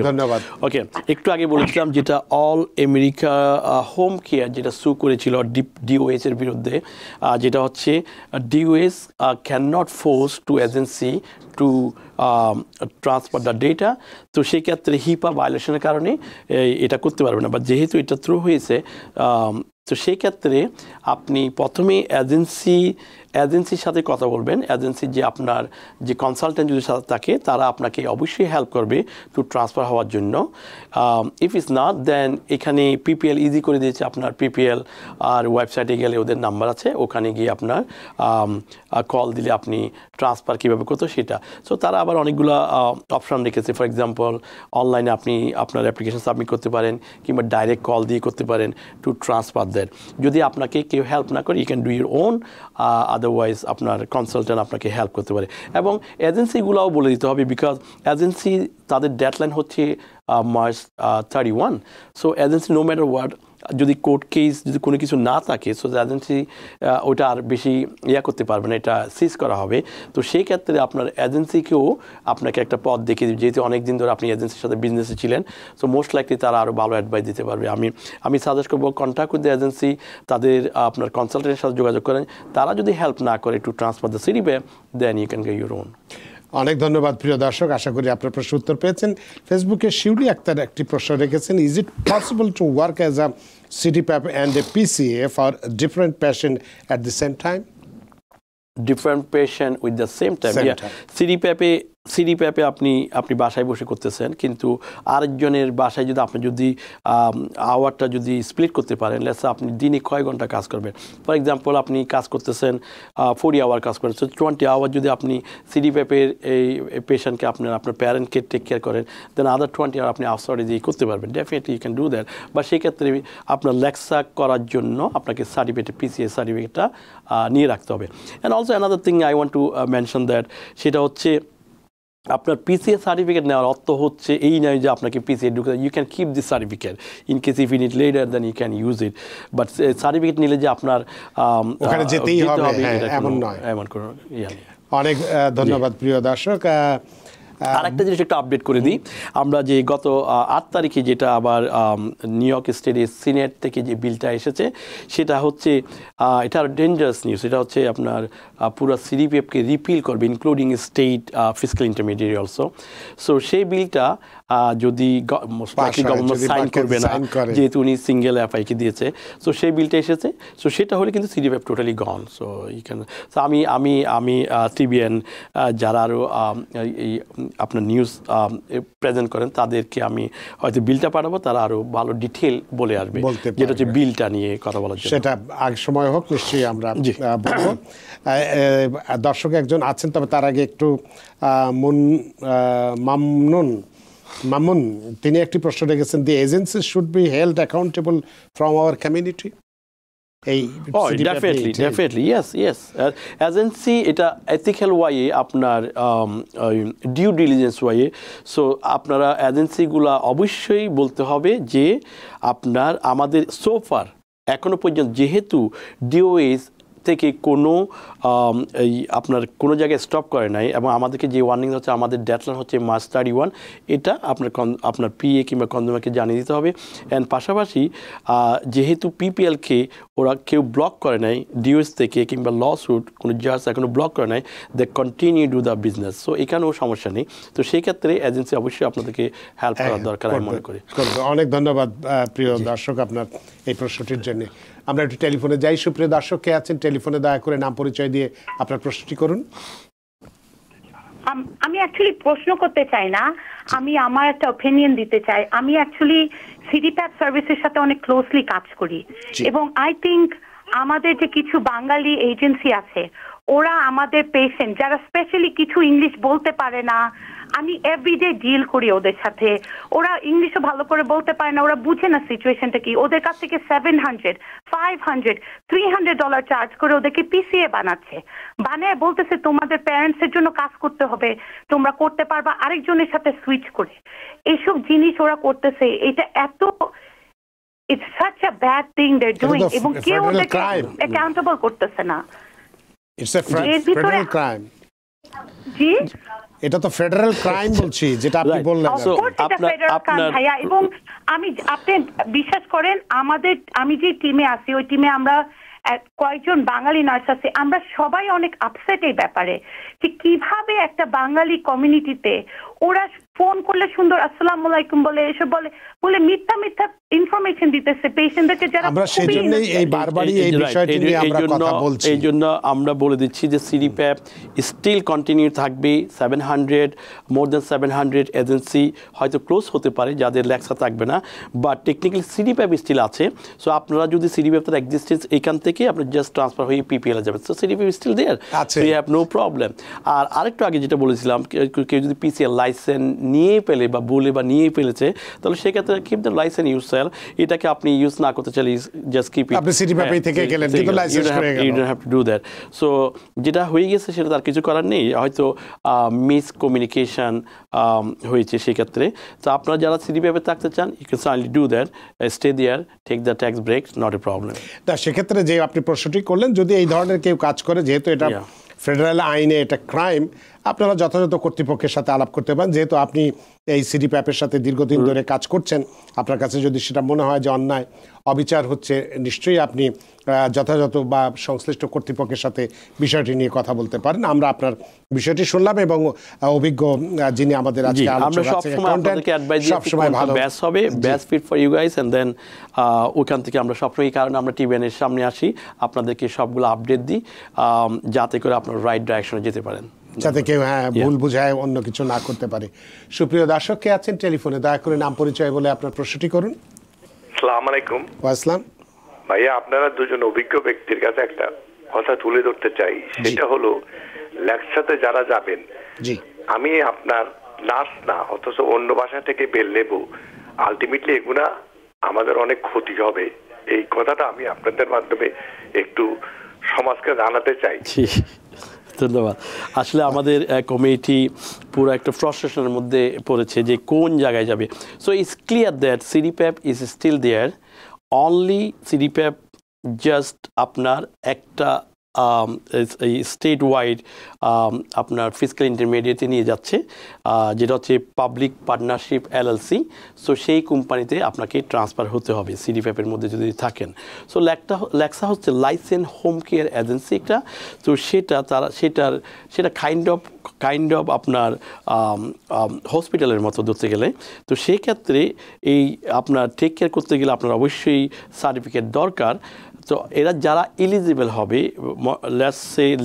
ধন্যবাদ। ওকে, একটু আগে বলেছিলাম যেটা অল আমেরিকা হোম কেয়ার যেটা সু করেছিল ডিওএস এর বিরুদ্ধে, যেটা হচ্ছে DOS can not force to agency two transfer the data. তো সেই ক্ষেত্রে হিপা ভায়োলেশনের কারণে এটা করতে পারবে না, বা যেহেতু এটা থ্রু হয়েছে, তো সেই ক্ষেত্রে আপনি প্রথমে এজেন্সির সাথে কথা বলবেন। এজেন্সির যে আপনার যে কনসালটেন্ট যদি সাথে থাকে, তারা আপনাকে অবশ্যই হেল্প করবে টু ট্রান্সফার হওয়ার জন্য। ইফ ইজ নট, দেন এখানে পিপিএল ইজি করে দিয়েছে। আপনার পিপিএল আর ওয়েবসাইটে গেলে ওদের নাম্বার আছে, ওখানে গিয়ে আপনার কল দিলে আপনি ট্রান্সফার কীভাবে করতো সেটা। সো তারা আবার অনেকগুলো অপশান রেখেছে। ফর এক্সাম্পল, অনলাইনে আপনি আপনার অ্যাপ্লিকেশন সাবমিট করতে পারেন, কিংবা ডাইরেক্ট কল দিয়ে করতে পারেন টু ট্রান্সফার দ্যাট। যদি আপনাকে কেউ হেল্প না করে, you can do your own, otherwise আপনার কনসালটেন্ট আপনাকে হেল্প করতে পারে। এবং এজেন্সিগুলোও বলে দিতে হবে, বিকজ এজেন্সি তাদের ডেডলাইন হচ্ছে March 31. So agency, no matter what, যদি কোর্ট কেস যদি কোনো কিছু না থাকে সো এজেন্সি ওটা আর বেশি করতে পারবে না, এটা সিজ করা হবে। তো সেই ক্ষেত্রে আপনার এজেন্সিকেও আপনাকে একটা পথ দেখিয়ে দেবে, যেহেতু অনেক দিন ধরে আপনি এজেন্সির সাথে বিজনেসে ছিলেন, সো মোস্ট লাইকলি তারা আরও ভালো অ্যাডভাইস দিতে পারবে। আমি সাজেস্ট করবো কন্ট্যাক্ট উইথ দ্য এজেন্সি, তাদের আপনার কনসালটেন্টের সাথে যোগাযোগ করেন। তারা যদি হেল্প না করে to transfer the CDPAP, then you can get your own. অনেক ধন্যবাদ প্রিয় দর্শক, আশা করি আপনার প্রশ্ন উত্তর পেয়েছেন। ফেসবুকে শিউলি আক্তার একটি প্রশ্ন রেখেছেন, is it possible to work as a CDPAP and a PCA for different patient at the same time? Different patient with the same time. CDPAP-এ আপনি বাসায় বসে করতেছেন, কিন্তু আরেকজনের বাসায় যদি আপনি যদি আওয়ারটা যদি স্প্লিট করতে পারেন, লেটস আপনি দিনে কয় ঘন্টা কাজ করবেন, ফর এক্সাম্পল আপনি কাজ করতেছেন 40 আওয়ার কাজ করেন, সো 20 আওয়ার যদি আপনি CDPAP-এর এই পেশেন্টকে আপনার প্যারেন্টকে টেক কেয়ার করেন, দেন আদার 20 আওয়ার আপনি আউটসাইডে দিয়ে করতে পারবেন। Definitely you can do that. বা সেক্ষেত্রে আপনার লেক্সা করার জন্য আপনাকে সার্টিফিকেট, PCA সার্টিফিকেটটা নিয়ে রাখতে হবে। And also another thing I want to mention that, সেটা হচ্ছে আপনার PCA সার্টিফিকেট নেওয়ার অর্থ হচ্ছে এই নয় যে আপনাকে PCA ঢুকে, you can keep this certificate in case if you need letter then you can use it, but certificate নিলে যে আপনার ওখানে যেতেই হবে এমন নয়, এমন কোনো ইয়া নেই। অনেক ধন্যবাদ প্রিয় দর্শক। আরেকটা জিনিস একটু আপডেট করে দিই, আমরা যে গত 8 তারিখে যেটা আবার নিউ ইয়র্ক স্টেটের সিনেট থেকে যে বিলটা এসেছে, সেটা হচ্ছে এটা ডেঞ্জারাস নিউজ। এটা হচ্ছে আপনার পুরো CDPAP-কে রিপিল করবে, including state fiscal intermediate also. So সেই বিলটা যদি গভর্নমেন্ট সাইন করবে না, যেহেতু উনি সিঙ্গেল FI-কে দিয়েছে, সো সেই বিলটা এসেছে। সো সেটা হলে কিন্তু CDPAP টোটালি গন। সো এইখানে সো আমি TBN যারা আরও এই আপনার নিউজ প্রেজেন্ট করেন তাদেরকে আমি হয়তো বিলটা পাঠাবো, তারা আরও ভালো ডিটেল বলে আসবে, যেটা হচ্ছে বিলটা নিয়ে কথা বলার জন্য। সেটা আগ সময় হোক, নিশ্চয়ই আমরা বলবো। দর্শক একজন আছেন, তবে তার আগে একটু মামুন তিনি একটি প্রশ্ন রেখেছেন, the agency should be held accountable from our community. Definitely yes. Agency এটা এথিক্যাল ওয়াইয়ে আপনার ডিউ ডিলিজেন্স ওয়াইয়ে, সো আপনারা এজেন্সিগুলা অবশ্যই বলতে হবে যে আপনার আমাদের সোফার এখনো পর্যন্ত যেহেতু DOH থেকে কোনো এই আপনার কোনো জায়গায় স্টপ করে নাই, এবং আমাদেরকে যে ওয়ার্নিং হচ্ছে আমাদের ডেডলাইন হচ্ছে March 31, এটা আপনার PA কিংবা কনজিউমারকে জানিয়ে দিতে হবে। অ্যান্ড পাশাপাশি যেহেতু PPL-কে ওরা কেউ ব্লক করে নাই DOH থেকে কিংবা ল স্যুট কোনো জাজ এখনও ব্লক করে নাই, they continue do the business. So এখানেও সমস্যা নেই। তো সেই ক্ষেত্রে এজেন্সি অবশ্যই আপনাদেরকে হেল্প করার দরকার আমি মনে করি। অনেক ধন্যবাদ প্রিয় দর্শক আপনার এই প্রশ্নটির জন্য। আমরা একটু টেলিফোনে যাই। সুপ্রিয় দর্শক কে আছেন টেলিফোনে, দয়া করে নাম পরিচয় দিয়ে আপনার প্রশ্নটি করুন। আমি অ্যাকচুয়ালি প্রশ্ন করতে চাই না, আমি আমার একটা ওপিনিয়ন দিতে চাই। আমি অ্যাকচুয়ালি CDPAP সার্ভিসের সাথে অনেক ক্লোজলি কাজ করি, এবং আই থিঙ্ক আমাদের যে কিছু বাঙালি এজেন্সি আছে, ওরা আমাদের পেশেন্ট যারা স্পেশালি কিছু ইংলিশ বলতে পারে না, আমি এভরিডে ডিল করি ওদের সাথে, ওরা ইংলিশও ভালো করে বলতে পারে না, ওরা বুঝে না সিচুয়েশনটা কি, ওদের কাছ থেকে $700, $500, $300 চার্জ করে ওদেরকে PCA বানায় বলতেছে তোমাদের প্যারেন্টসের জন্য কাজ করতে হবে, তোমরা করতে পারবা আরেকজনের সাথে সুইচ করে। এইসব জিনিস ওরা করতেছে, এটা এত it's such a bad thing they are doing, এবং কেউ ওদেরকে অ্যাকাউন্টেবল করতেছে না। It's a federal crime. জি, এটা তো ফেডারেল ক্রাইম বলছি, যেটা আপনি বললেন। ভাইয়া, এবং আপনি বিশ্বাস করেন আমি যে টিমে আছি, ওই টিমে আমরা কয়েকজন বাঙালি নার্স আছে, আমরা সবাই অনেক আপসেট এই ব্যাপারে যে কিভাবে একটা বাঙালি কমিউনিটিতে ওরা ফোন করলে সুন্দর আসসালামু আলাইকুম বলে, এসব বলে মিথ্যা ইনফরমেশন দিতেছে পেশেন্টদেরকে, যারা আমরা সেজন্যই এই বারবারই এই বিষয়টি নিয়ে আমরা কথা বলছি। এই জন্য আমরা বলে দিচ্ছি যে CDPAP স্টিল কন্টিনিউ থাকবে। 700 মোর দ্যান 700 এজেন্সি হয়তো ক্লোজ হতে পারে যাদের লেক্সা থাকবে না, বাট টেকনিক্যালি CDPAP স্টিল আছে। সো আপনারা যদি CDPAP তার এক্সিস্টেন্স এখান থেকে আপনি জাস্ট ট্রান্সফার হয়ে PPL-এ যাবেন, so CDPAP still there, so you have no problem. আর আরেকটু আগে যেটা বলেছিলাম, কেউ যদি PCL লাইসেন্স নিয়ে পেলে বা বলে বা নিয়ে ফেলেছে, তাহলে সেক্ষেত্রে keep the licence your side, sell, এটাকে আপনি ইউজ না করতে চাইলে জাস্ট কিপ ইট, আপনি সিটিপ্যাপ থেকে গেলেন কিন্তু লাইসেন্স হয়ে গেল, you don't have to do that. So যেটা হয়ে গেছে সেটা তার কিছু করার নেই, হয়তো মিস কমিউনিকেশন হয়েছে সেক্ষেত্রে। তো আপনারা যারা সিটিপ্যাপে থাকতে চান, you can simply do that, stay there, take the tax break, not a problem. তা সেক্ষেত্রে যে আপনি প্রশ্নটি করলেন, যদি এই ধরনের কেউ কাজ করে, যেহেতু এটা ফেডারেল আইনে এটা ক্রাইম, আপনারা যথাযথ কর্তৃপক্ষের সাথে আলাপ করতে পারেন। যেহেতু আপনি এই সিটিপ্যাপের সাথে দীর্ঘদিন ধরে কাজ করছেন, আপনার কাছে যদি সেটা মনে হয় যে অন্যায় অবিচার হচ্ছে, নিশ্চয়ই আপনি যথাযথ বা সংশ্লিষ্ট কর্তৃপক্ষের সাথে বিষয়টি নিয়ে কথা বলতে পারেন। আমরা আপনার বিষয়টি শুনলাম এবং অভিজ্ঞ যিনি আমাদের আজকে আলোচনা সবসময় ভালো বেস্ট হবে, best fit for you guys, and then ওখান থেকে আমরা সবসময়, কারণ আমরা টিভিএনের সামনে আসি, আপনাদেরকে সবগুলো আপডেট দিই যাতে করে আপনারা রাইট ডাইরেকশনে যেতে পারেন, যাতে কেউ ভুল বুঝায় অন্য কিছু না করতে পারে। সুপ্রিয় দর্শক, কে আছেন টেলিফোনে? দয়া করে নাম পরিচয় বলে আপনার প্রশ্নটি করুন। আসসালামু আলাইকুম। ওয়াসসালাম। ভাইয়া, আপনারা দুজন অভিজ্ঞ ব্যক্তির কাছে একটা কথা তুলে ধরতে চাই, সেটা হলো লেকচাতে যারা যাবেন, আমি আপনার নার্স না, অথচ অন্য বাসা থেকে বেল নেব, আলটিমেটলি এগুলা আমাদের অনেক ক্ষতি হবে। এই কথাটা আমি আপনাদের মাধ্যমে একটু সমাজকে জানাতে চাই। ধন্যবাদ। আসলে আমাদের কমিটি পুরো একটা ফ্রাস্ট্রেশনের মধ্যে পড়েছে যে কোন জায়গায় যাবে। So it's clear that CDPAP is still there, only CDPAP just আপনার একটা স্টেট ওয়াইড আপনার ফিসক্যাল ইন্টারমিডিয়েটে নিয়ে যাচ্ছে, যেটা হচ্ছে পাবলিক পার্টনারশিপ LLC। সো সেই কোম্পানিতে আপনাকে ট্রান্সফার হতে হবে সিটিপ্যাপের মধ্যে যদি থাকেন। সো লেক্সা হচ্ছে লাইসেন্স হোম কেয়ার এজেন্সি একটা, তো সেটা কাইন্ড অফ আপনার হসপিটালের মতো ধরতে গেলে। তো সেই ক্ষেত্রে এই আপনার টেক কেয়ার করতে গেলে আপনার অবশ্যই সার্টিফিকেট দরকার। তো এরা যারা এলিজিবল হবে,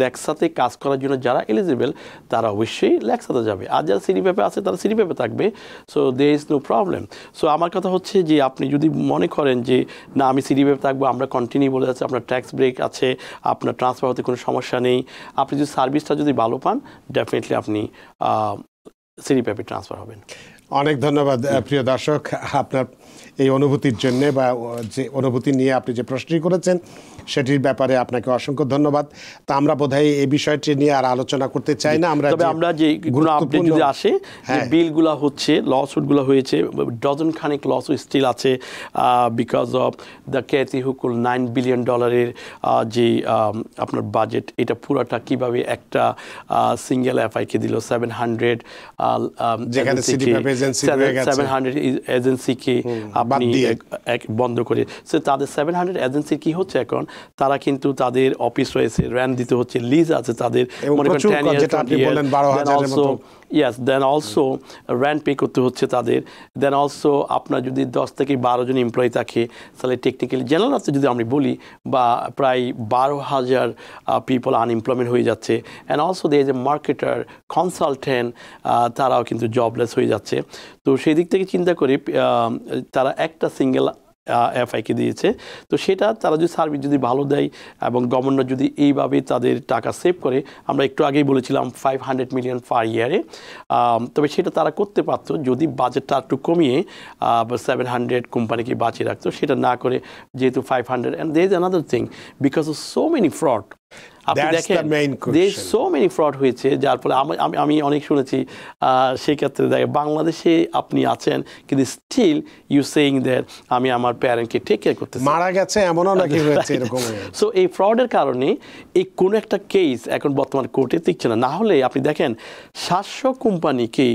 লেক্সাতে কাজ করার জন্য যারা এলিজিবল, তারা অবশ্যই লেক্সাতে যাবে, আর যারা সিটিপ্যাপে আছে তারা সিটিপ্যাপে থাকবে। So there is no problem. So আমার কথা হচ্ছে যে আপনি যদি মনে করেন যে না আমি সিটিপ্যাপে থাকবো, আমরা কন্টিনিউ বলে যাচ্ছি, আপনার ট্যাক্স ব্রেক আছে, আপনার ট্রান্সফার হতে কোনো সমস্যা নেই, আপনি যদি সার্ভিসটা যদি ভালো পান, ডেফিনেটলি আপনি সিটিপ্যাপে ট্রান্সফার হবেন। অনেক ধন্যবাদ প্রিয় দর্শক, আপনার এই অনুভূতির জন্য বা যে অনুভূতি নিয়ে আপনি যে প্রশ্নটি করেছেন সেটির ব্যাপারে আপনাকে অসংখ্য ধন্যবাদ। তা আমরা বোধহয় এই বিষয়টি নিয়ে আর আলোচনা করতে চাই না। আমরা যে আপডেট যদি আসে, যে বিলগুলো হচ্ছে, লসুটগুলো হয়েছে, ডজন খানিক লসুট স্টিল আছে because of the Kathy Hochul $9 billion যে আপনার বাজেট, এটা পুরোটা কিভাবে একটা সিঙ্গেল এফআইকে দিল 700 এজেন্সিকে আপনি বন্ধ করে। সো তাদের 700 এজেন্সি কি হচ্ছে এখন, তারা কিন্তু তাদের অফিস রয়েছে, র্যান্ট দিতে হচ্ছে, লিজ আছে তাদের, মনে করেন 10 years, yes, then also rent pay করতে হচ্ছে তাদের। দেন অলসো আপনার যদি 10 থেকে 12 জন এমপ্লয়ি থাকে, তাহলে টেকনিক্যালি জেনারেল আছে যদি আমি বলি, বা প্রায় 12,000 পিপল আনএমপ্লয়মেন্ট হয়ে যাচ্ছে। And also they is a marketer, consultant, তারাও কিন্তু জবলেস হয়ে যাচ্ছে। তো সেই দিক থেকে চিন্তা করে তারা একটা সিঙ্গেল এফআইকে দিয়েছে। তো সেটা তারা যদি সার্ভিস যদি ভালো দেয় এবং গভর্নর যদি এইভাবে তাদের টাকা সেভ করে, আমরা একটু আগেই বলেছিলাম 500 মিলিয়ন পার ইয়ারে, তবে সেটা তারা করতে পারতো যদি বাজেটটা একটু কমিয়ে 700 কোম্পানিকে বাঁচিয়ে রাখতো। সেটা না করে যেহেতু 500, and there is another thing, because of so many fraud, আপনি দেখেন সো মেনি ফ্রড হয়েছে, যার ফলে আমি অনেক শুনেছি সেই ক্ষেত্রে দেখে বাংলাদেশে আপনি আছেন কিন্তু স্টিল ইউ সেইং দ্যাট আমি আমার প্যারেন্টকে টেক কেয়ার করতে, মারা গেছে এমনও নাকি হয়েছে এরকম। সো এই ফ্রডের কারণে এই কোনো একটা কেস এখন বর্তমান কোর্টে টিকছে না। না হলে আপনি দেখেন 700 কোম্পানিকে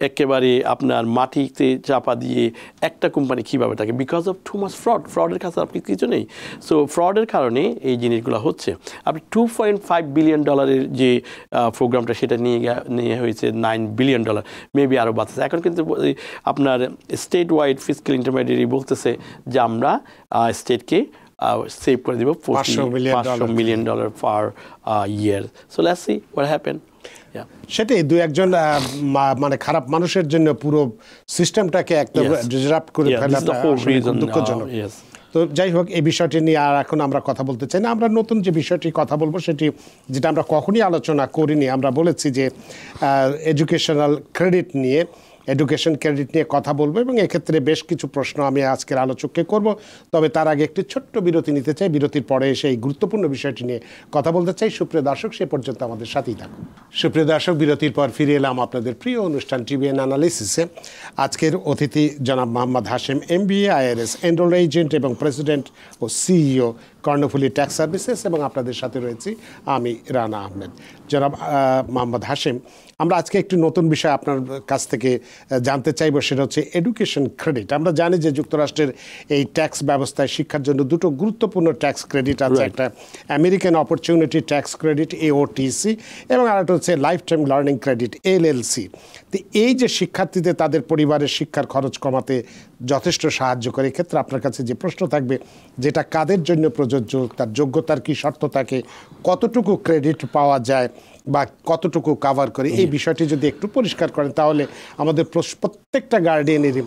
একেবারে আপনার মাটিতে চাপা দিয়ে একটা কোম্পানি কীভাবে থাকে, বিকজ অফ টু মাচ ফ্রডের কাছে আপনি কিছু নেই। সো ফ্রডের কারণে এই জিনিসগুলো হচ্ছে। আপনি $2.5 billion যে প্রোগ্রামটা, সেটা নিয়ে হয়েছে $9 billion, মেবি আরও বাড়তেছে। এখন কিন্তু আপনার স্টেট ওয়াইড ফিসক্যাল ইন্টারমিডিয়েট বলতেছে যে আমরা স্টেটকে সেভ করে দিব $500 million per year. So let's see what happen. সেটাই, দু একজন মানে খারাপ মানুষের জন্য পুরো সিস্টেমটাকে একদম ডিসরাপ্ট করে ফেলাটা দুঃখজনক। তো যাই হোক, এই বিষয়টি নিয়ে আর এখন আমরা কথা বলতে চাই না। আমরা নতুন যে বিষয়টি কথা বলবো সেটি, যেটা আমরা কখনই আলোচনা করিনি, আমরা বলেছি যে এডুকেশনাল ক্রেডিট নিয়ে এডুকেশন ক্রেডিট নিয়ে কথা বলবো এবং এক্ষেত্রে বেশ কিছু প্রশ্ন আমি আজকের আলোচককে করব। তবে তার আগে একটি ছোট্ট বিরতি নিতে চাই, বিরতির পরে এসে এই গুরুত্বপূর্ণ বিষয়টি নিয়ে কথা বলতে চাই। সুপ্রিয় দর্শক, সে পর্যন্ত আমাদের সাথেই থাকুন। সুপ্রিয় দর্শক, বিরতির পর ফিরে এলাম আপনাদের প্রিয় অনুষ্ঠান টিবিএন অ্যানালিসিসে। আজকের অতিথি জনাব Mohammad Hashem, MBA IRS enrol agent এবং প্রেসিডেন্ট ও CEO কর্ণফুলী ট্যাক্স সার্ভিসেস, এবং আপনাদের সাথে রয়েছি আমি রানা আহমেদ। জনাব মোহাম্মদ হাশেম, আমরা আজকে একটি নতুন বিষয় আপনার কাছ থেকে জানতে চাইব, সেটা হচ্ছে এডুকেশন ক্রেডিট। আমরা জানি যে যুক্তরাষ্ট্রের এই ট্যাক্স ব্যবস্থায় শিক্ষার জন্য দুটো গুরুত্বপূর্ণ ট্যাক্স ক্রেডিট আছে, একটা American opportunity tax credit AOTC এবং আরেকটা হচ্ছে life time learning credit LLC। তো এই যে শিক্ষার্থীদের তাদের পরিবারের শিক্ষার খরচ কমাতে যথেষ্ট সাহায্য করে, এক্ষেত্রে আপনার কাছে যে প্রশ্ন থাকবে, যেটা কাদের জন্য প্রযোজ্য, তার যোগ্যতার কি শর্ত থাকে, কতটুকু ক্রেডিট পাওয়া যায় বা কতটুকু কাভার করে, এই বিষয়টি যদি একটু পরিষ্কার করেন তাহলে আমাদের প্রত্যেকটা গার্ডিয়ানের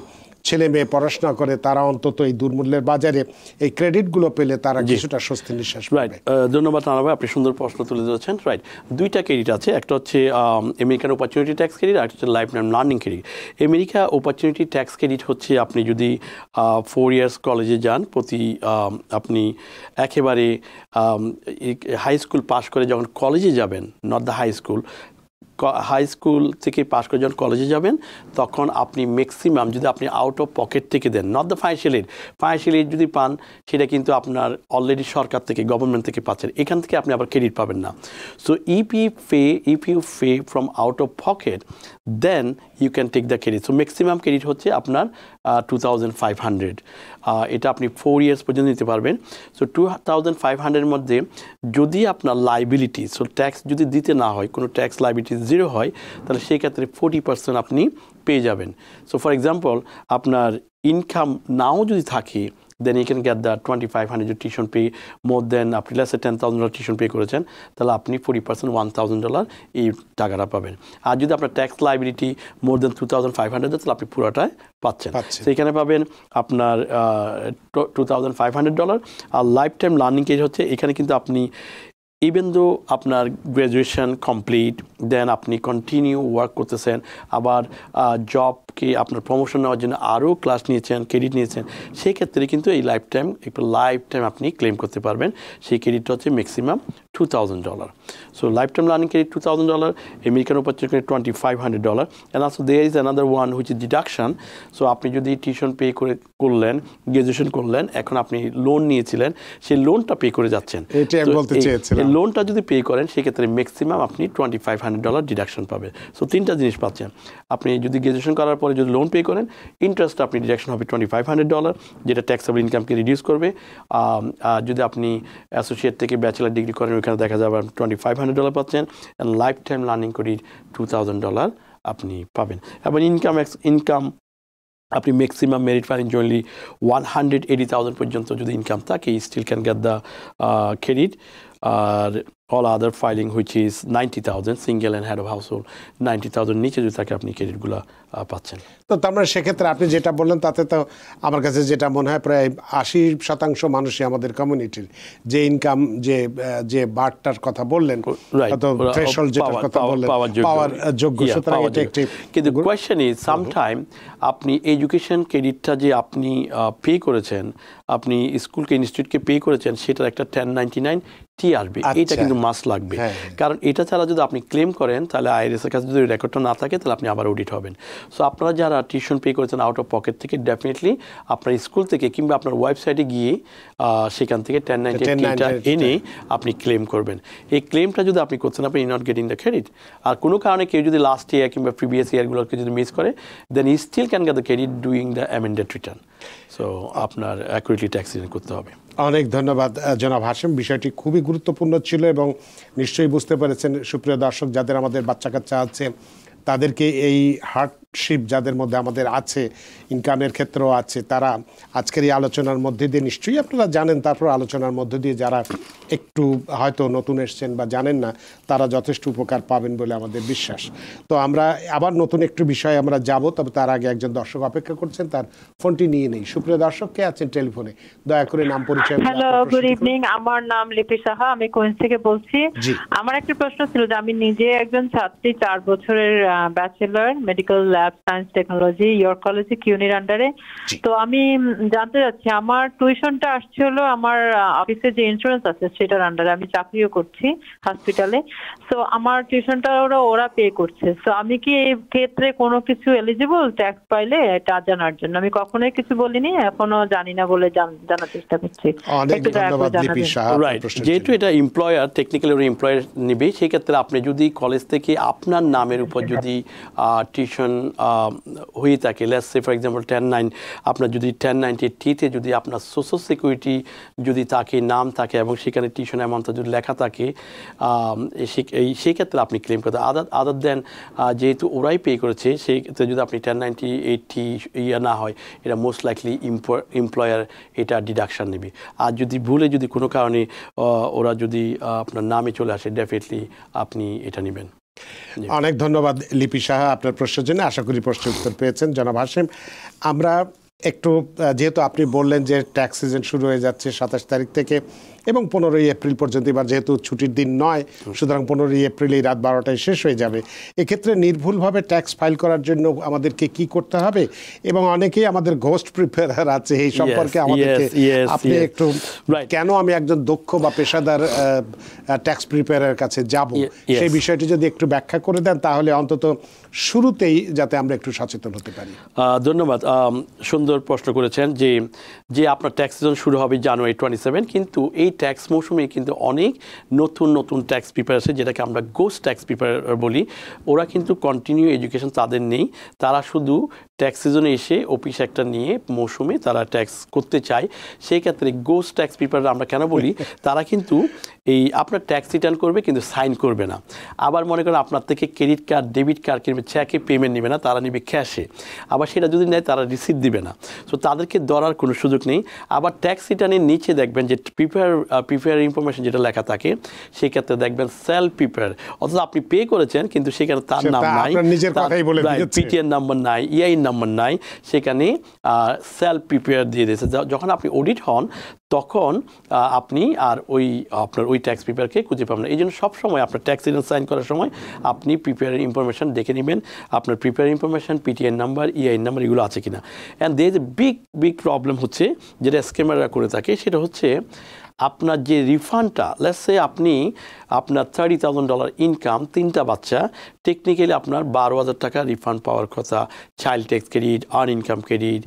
ছেলে মেয়ে পড়াশোনা করে তারা অন্তত এই দুর্মূল্যের বাজারে এই ক্রেডিটগুলো পেলে তারা কিছুটা স্বস্তি নিঃশ্বাস পাবে। ধন্যবাদ রানা ভাই, আপনি সুন্দর প্রশ্ন তুলে ধরেছেন। রাইট, দুইটা ক্রেডিট আছে, একটা হচ্ছে আমেরিকান অপরচুনিটি ট্যাক্স ক্রেডিট, আর একটা হচ্ছে life time learning credit. America opportunity tax credit হচ্ছে আপনি যদি 4 ইয়ার্স কলেজে যান, প্রতি আপনি একেবারে হাই স্কুল পাস করে যখন কলেজে যাবেন, নট দ্য হাই স্কুল থেকে পাস করে যখন কলেজে যাবেন, তখন আপনি ম্যাক্সিমাম যদি আপনি আউট অফ পকেট থেকে দেন, নট দ্য ফাইন্যান্সিয়াল এইড যদি পান, সেটা কিন্তু আপনার অলরেডি সরকার থেকে, গভর্নমেন্ট থেকে পাচ্ছেন, এখান থেকে আপনি আবার ক্রেডিট পাবেন না। So if you pay from out of pocket, then you can take the credit. So maximum credit হচ্ছে আপনার 2500। এটা আপনি 4 ইয়ার্স পর্যন্ত নিতে পারবেন। সো 2500-এর মধ্যে যদি আপনার লাইবিলিটি, সো ট্যাক্স যদি দিতে না হয়, কোনো ট্যাক্স লাইবিলিটি 0 হয়, তাহলে সেই ক্ষেত্রে 40% আপনি পেয়ে যাবেন। সো ফর এক্সাম্পল, আপনার ইনকাম নাও যদি থাকে, then you can get the 2500 tuition pay more than আপনি let's say $10,000 tuition pay করেছেন, তাহলে আপনি 40% $1,000 এই টাকাটা পাবেন। আর যদি আপনার ট্যাক্স লাইবিলিটি মোর দেন 2500, তাহলে আপনি পুরোটাই পাচ্ছেন। সেইখানে পাবেন আপনার $2,500। আর লাইফ টাইম লার্নিং কেজ হচ্ছে, এখানে কিন্তু আপনি ইভেন দো আপনার গ্র্যাজুয়েশন কমপ্লিট, দেন আপনি কন্টিনিউ ওয়ার্ক করতেছেন, আবার জবকে আপনার প্রমোশন নেওয়ার জন্য আরও ক্লাস নিয়েছেন, ক্রেডিট নিয়েছেন, সেই ক্ষেত্রে কিন্তু এই লাইফ টাইম আপনি ক্লেম করতে পারবেন। সেই ক্রেডিটটা হচ্ছে maximum $2,000। So lifetime learning credit $2,000, American opportunity $2,500, and also there is another one which is deduction. So আপনি যদি টিউশন পে করলেন, গ্র্যাজুয়েশন করলেন, এখন আপনি লোন নিয়েছিলেন, সেই লোনটা পে করে যাচ্ছেন, লোনটা যদি পে করেন, সেক্ষেত্রে ম্যাক্সিমাম আপনি $2,500 ডিডাকশন পাবেন। সো 3টা জিনিস পাচ্ছেন। আপনি যদি গ্র্যাজুয়েশন করার পরে যদি লোন পে করেন, ইন্টারেস্ট আপনি ডিডাকশন হবে $2,500, যেটা ট্যাক্সেবল ইনকামকে রিডিউস করবে। যদি আপনি অ্যাসোসিয়েট থেকে ব্যাচেলার ডিগ্রি করেন, ওইখানে দেখা যাবে $2,500 পাচ্ছেন, and life time learning credit $2,000 আপনি পাবেন। এবং ইনকাম আপনি ম্যাক্সিমাম মেরিট ফাইলিং জয়েন্টলি 180,000 পর্যন্ত যদি ইনকাম থাকে, still can get the credit. আর all other filing which is 90,000, single and head of household 90,000 নিচে যদি থাকে, আপনি ক্রেডিটগুলো পাচ্ছেন। তো তার মানে সেক্ষেত্রে আপনি যেটা বললেন, তাতে তো আমার কাছে যেটা মনে হয় প্রায় 80% মানুষই আমাদের কমিউনিটির যে ইনকাম, যে বারটার কথা বললেন, থ্রেশহোল্ড যেটার কথা বললেন, পাওয়ার যোগ্য। সুতরাং এটা একটি, কিন্তু কোয়েশ্চেন ইজ সামটাইম আপনি এডুকেশন ক্রেডিটটা যে আপনি পে করেছেন, আপনি স্কুলকে ইনস্টিটিউটকে পে করেছেন, সেটার একটা 1099 টি আসবে, এটা কিন্তু মাস্ট লাগবে। কারণ এটা ছাড়া যদি আপনি ক্লেম করেন, তাহলে IRS এর কাছে যদি রেকর্ডটা না থাকে, তাহলে আপনি আবার অডিট হবেন। সো আপনারা যারা টিউশন পে করেছেন আউট অফ পকেট থেকে, ডেফিনেটলি আপনার স্কুল থেকে কিংবা আপনার ওয়েবসাইটে গিয়ে সেখান থেকে 1099টা এনে আপনি ক্লেম করবেন। এই ক্লেমটা যদি আপনি করছেন, আপনি নট গেটিং দ্য ক্রেডিট। আর কোনো কারণে কেউ যদি লাস্ট ইয়ার কিংবা প্রিভিয়াস ইয়ারগুলোকে যদি মিস করে, then he still can get the credit doing the amended return. So আপনার অ্যাকুরেটলি ট্যাক্স রিটার্ন করতে হবে। অনেক ধন্যবাদ জনাব হাশেম, বিষয়টি খুবই গুরুত্বপূর্ণ ছিল এবং নিশ্চয়ই বুঝতে পেরেছেন সুপ্রিয় দর্শক, যাদের আমাদের বাচ্চা কাচ্চা আছে, তাদেরকে এই হার্ডশিপ যাদের মধ্যে আমাদের আছে, ইনকামের ক্ষেত্রেও আছে, তারা আজকের এই আলোচনার মধ্যে দিয়ে, নিশ্চয়ই আপনারা জানেন, তারপর আলোচনার মধ্যে দিয়ে যারা একটু হয়তো নতুন এসছেন বা জানেন না, তারা যথেষ্ট উপকার পাবেন বলে আমাদের বিশ্বাস। তো আমরা আবার নতুন একটু বিষয়ে আমরা যাব, তবে তার আগে একজন দর্শক অপেক্ষা করছেন, তার ফোনটি নিয়ে নেই। সুপ্রিয় দর্শক, কে আছেন টেলিফোনে? দয়া করে নাম পরিচয়। হ্যালো, গুড ইভিনিং, আমার নাম লিপি সাহা, আমি কোয়েন্স থেকে বলছি। আমার একটা প্রশ্ন ছিল যে আমি নিজে একজন ছাত্রী, 4 বছরের bachelor medical lab lab science technology York কলেজে কিউনির আন্ডারে। তো আমি জানতে চাচ্ছি, আমার টিউশনটা আসছে হলো আমার অফিসে যে ইন্স্যুরেন্স আছে সেটার আন্ডারে, আমি চাকরিও করছি হসপিটালে। তো আমার টিউশনটা ওরা পে করছে। তো আমি কি এই ক্ষেত্রে কোনো কিছু এলিজিবল ট্যাক্স পাইলে এটা জানার জন্য? আমি কখনোই কিছু বলিনি, এখনো জানি না বলে জানার চেষ্টা করছি। রাইট, যেহেতু এটা এমপ্লয়ার, টেকনিক্যালি ওরা এমপ্লয়ার নেবে, সেই ক্ষেত্রে আপনি যদি কলেজ থেকে আপনার নামের উপর যদি টিউশন হয়ে থাকে, লেটস সে ফর এক্সাম্পল 10-9, আপনার যদি 1090-তে যদি আপনার সোশ্যাল সিকিউরিটি যদি থাকে, নাম থাকে এবং সেখানে টিউশন অ্যামাউন্টটা যদি লেখা থাকে, সেই ক্ষেত্রে আপনি ক্লেম করতে। আদার দেন যেহেতু ওরাই পে করেছে, সেই ক্ষেত্রে যদি আপনি 1090-80 না হয়, এটা মোস্ট লাইকলি এমপ্লয়ার এটা ডিডাকশান নেবে। আর যদি ভুলে যদি কোনো কারণে ওরা যদি আপনার নামে চলে আসে, ডেফিনেটলি আপনি এটা নেবেন। অনেক ধন্যবাদ লিপি সাহা আপনার প্রশ্নের জন্য। আশা করি প্রশ্নের উত্তর পেয়েছেন। জনাব হাশেম, আমরা একটু, যেহেতু আপনি বললেন যে ট্যাক্স সিজন শুরু হয়ে যাচ্ছে 27 তারিখ থেকে এবং 15ই এপ্রিল পর্যন্ত, এবার যেহেতু ছুটির দিন নয়, সুতরাং 15ই এপ্রিলেই রাত 12টায় শেষ হয়ে যাবে। এক্ষেত্রে নির্ভুলভাবে ট্যাক্স ফাইল করার জন্য আমাদেরকে কি করতে হবে? এবং অনেকেই আমাদের ঘোস্ট প্রিপেয়ার আছে, এই সম্পর্কে আমাদেরকে আপনি একটু, কেন আমি একজন দক্ষ বা পেশাদার ট্যাক্স প্রিপেয়ারের কাছে যাব, সেই বিষয়টি যদি একটু ব্যাখ্যা করে দেন, তাহলে অন্তত শুরুতেই যাতে আমরা একটু সচেতন হতে পারি। ধন্যবাদ, সুন্দর প্রশ্ন করেছেন। যে আপনার ট্যাক্স সিজন শুরু হবে জানুয়ারি 27, কিন্তু এই ট্যাক্স মৌসুমে কিন্তু অনেক নতুন ট্যাক্স প্রিপেয়ার আছে, যেটাকে আমরা গোস্ট ট্যাক্স প্রিপেয়ার বলি। ওরা কিন্তু কন্টিনিউ এডুকেশন তাদের নেই, তারা শুধু ট্যাক্স সিজনে এসে অফিস একটা নিয়ে মৌসুমে তারা ট্যাক্স করতে চায়। সেই ক্ষেত্রে গোস্ট ট্যাক্স প্রিপেয়ার আমরা কেন বলি, তারা কিন্তু এই আপনার ট্যাক্স রিটার্ন করবে কিন্তু সাইন করবে না। আবার মনে করেন আপনার থেকে ক্রেডিট কার্ড, ডেবিট কার্ড কিনবে, চেকে পেমেন্ট নেবে না, তারা নেবে ক্যাশে। আবার সেটা যদি নেয় তারা রিসিপ্ট দিবে না। সো তাদেরকে ধরার কোনো সুযোগ নেই। আবার ট্যাক্স রিটার্নের নিচে দেখবেন যে প্রিপেয়ার ইনফরমেশন যেটা লেখা থাকে, সেক্ষেত্রে দেখবেন সেলফ প্রিপেয়ার, অথচ আপনি পে করেছেন কিন্তু সেখানে তার নাম নাই, পিটিএন নাম্বার নাই, ইআই নাম্বার নাই, সেখানে সেলফ প্রিপেয়ার দিয়ে দিয়েছে। যখন আপনি অডিট হন তখন আপনি আর আপনার ওই ট্যাক্স প্রিপেয়ারকে খুঁজে পাবেন না। এই জন্য সবসময় আপনার ট্যাক্স রিটার্ন সাইন করার সময় আপনি প্রিপেয়ারের ইনফরমেশন দেখে নেবেন, আপনার প্রিপেয়ার ইনফরমেশন, পিটিএন নাম্বার, ইআই নাম্বার, এগুলো আছে কিনা। And there is a big problem হচ্ছে, যেটা স্ক্যামাররা করে থাকে, সেটা হচ্ছে আপনার যে রিফান্ডটা, লেটস সে আপনার $30,000 ইনকাম, 3টা বাচ্চা, টেকনিক্যালি আপনার 12,000 টাকা রিফান্ড পাওয়ার কথা, child tax credit, earn income credit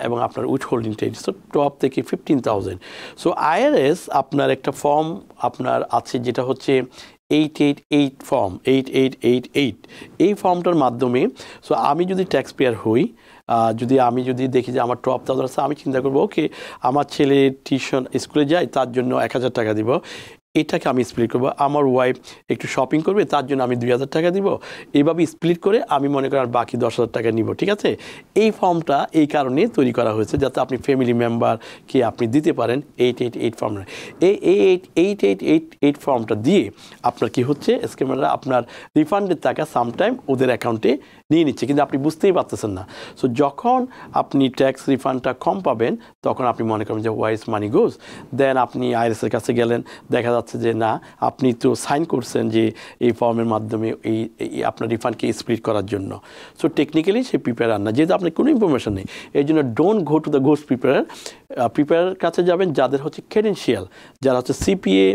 এবং আপনার with holding credit, so top থেকে 15,000। সো আইআরএস আপনার একটা ফর্ম আপনার আছে, যেটা হচ্ছে 888 ফর্ম, 8888। এই ফর্মটার মাধ্যমে, সো আমি যদি ট্যাক্স পেয়ার হই, আমি যদি দেখি যে আমার 12,000 আছে, আমি চিন্তা করবো ওকে আমার ছেলে টিউশন স্কুলে যায়, তার জন্য 1,000 টাকা দিব, এটাকে আমি স্প্লিট করবো। আমার ওয়াইফ একটু শপিং করবে, তার জন্য আমি 2,000 টাকা দিব। এইভাবে স্প্লিট করে আমি মনে করি আর বাকি 10,000 টাকা নিব, ঠিক আছে? এই ফর্মটা এই কারণে তৈরি করা হয়েছে, যাতে আপনি ফ্যামিলি মেম্বারকে আপনি দিতে পারেন 888 ফর্মটা। এই 888 ফর্মটা দিয়ে আপনার কি হচ্ছে, স্ক্যামাররা আপনার রিফান্ডের টাকা সামটাইম ওদের অ্যাকাউন্টে নিয়ে নিচ্ছে, কিন্তু আপনি বুঝতেই পারতেছেন না। সো যখন আপনি ট্যাক্স রিফান্ডটা কম পাবেন, তখন আপনি মনে করেন যে ওয়াইস মানি গোজ, দেন আপনি আইআরএসের কাছে গেলেন, দেখা যাচ্ছে যে না, আপনি তো সাইন করছেন যে এই ফর্মের মাধ্যমে এই আপনার রিফান্ডকে স্প্লিট করার জন্য। সো টেকনিক্যালি সে প্রিপেয়ার না, যেহেতু আপনার কোনো ইনফরমেশন নেই। এই জন্য don't go to the ghost প্রিপেয়ারের কাছে যাবেন যাদের হচ্ছে ক্রেডেনশিয়াল, যারা হচ্ছে CPA,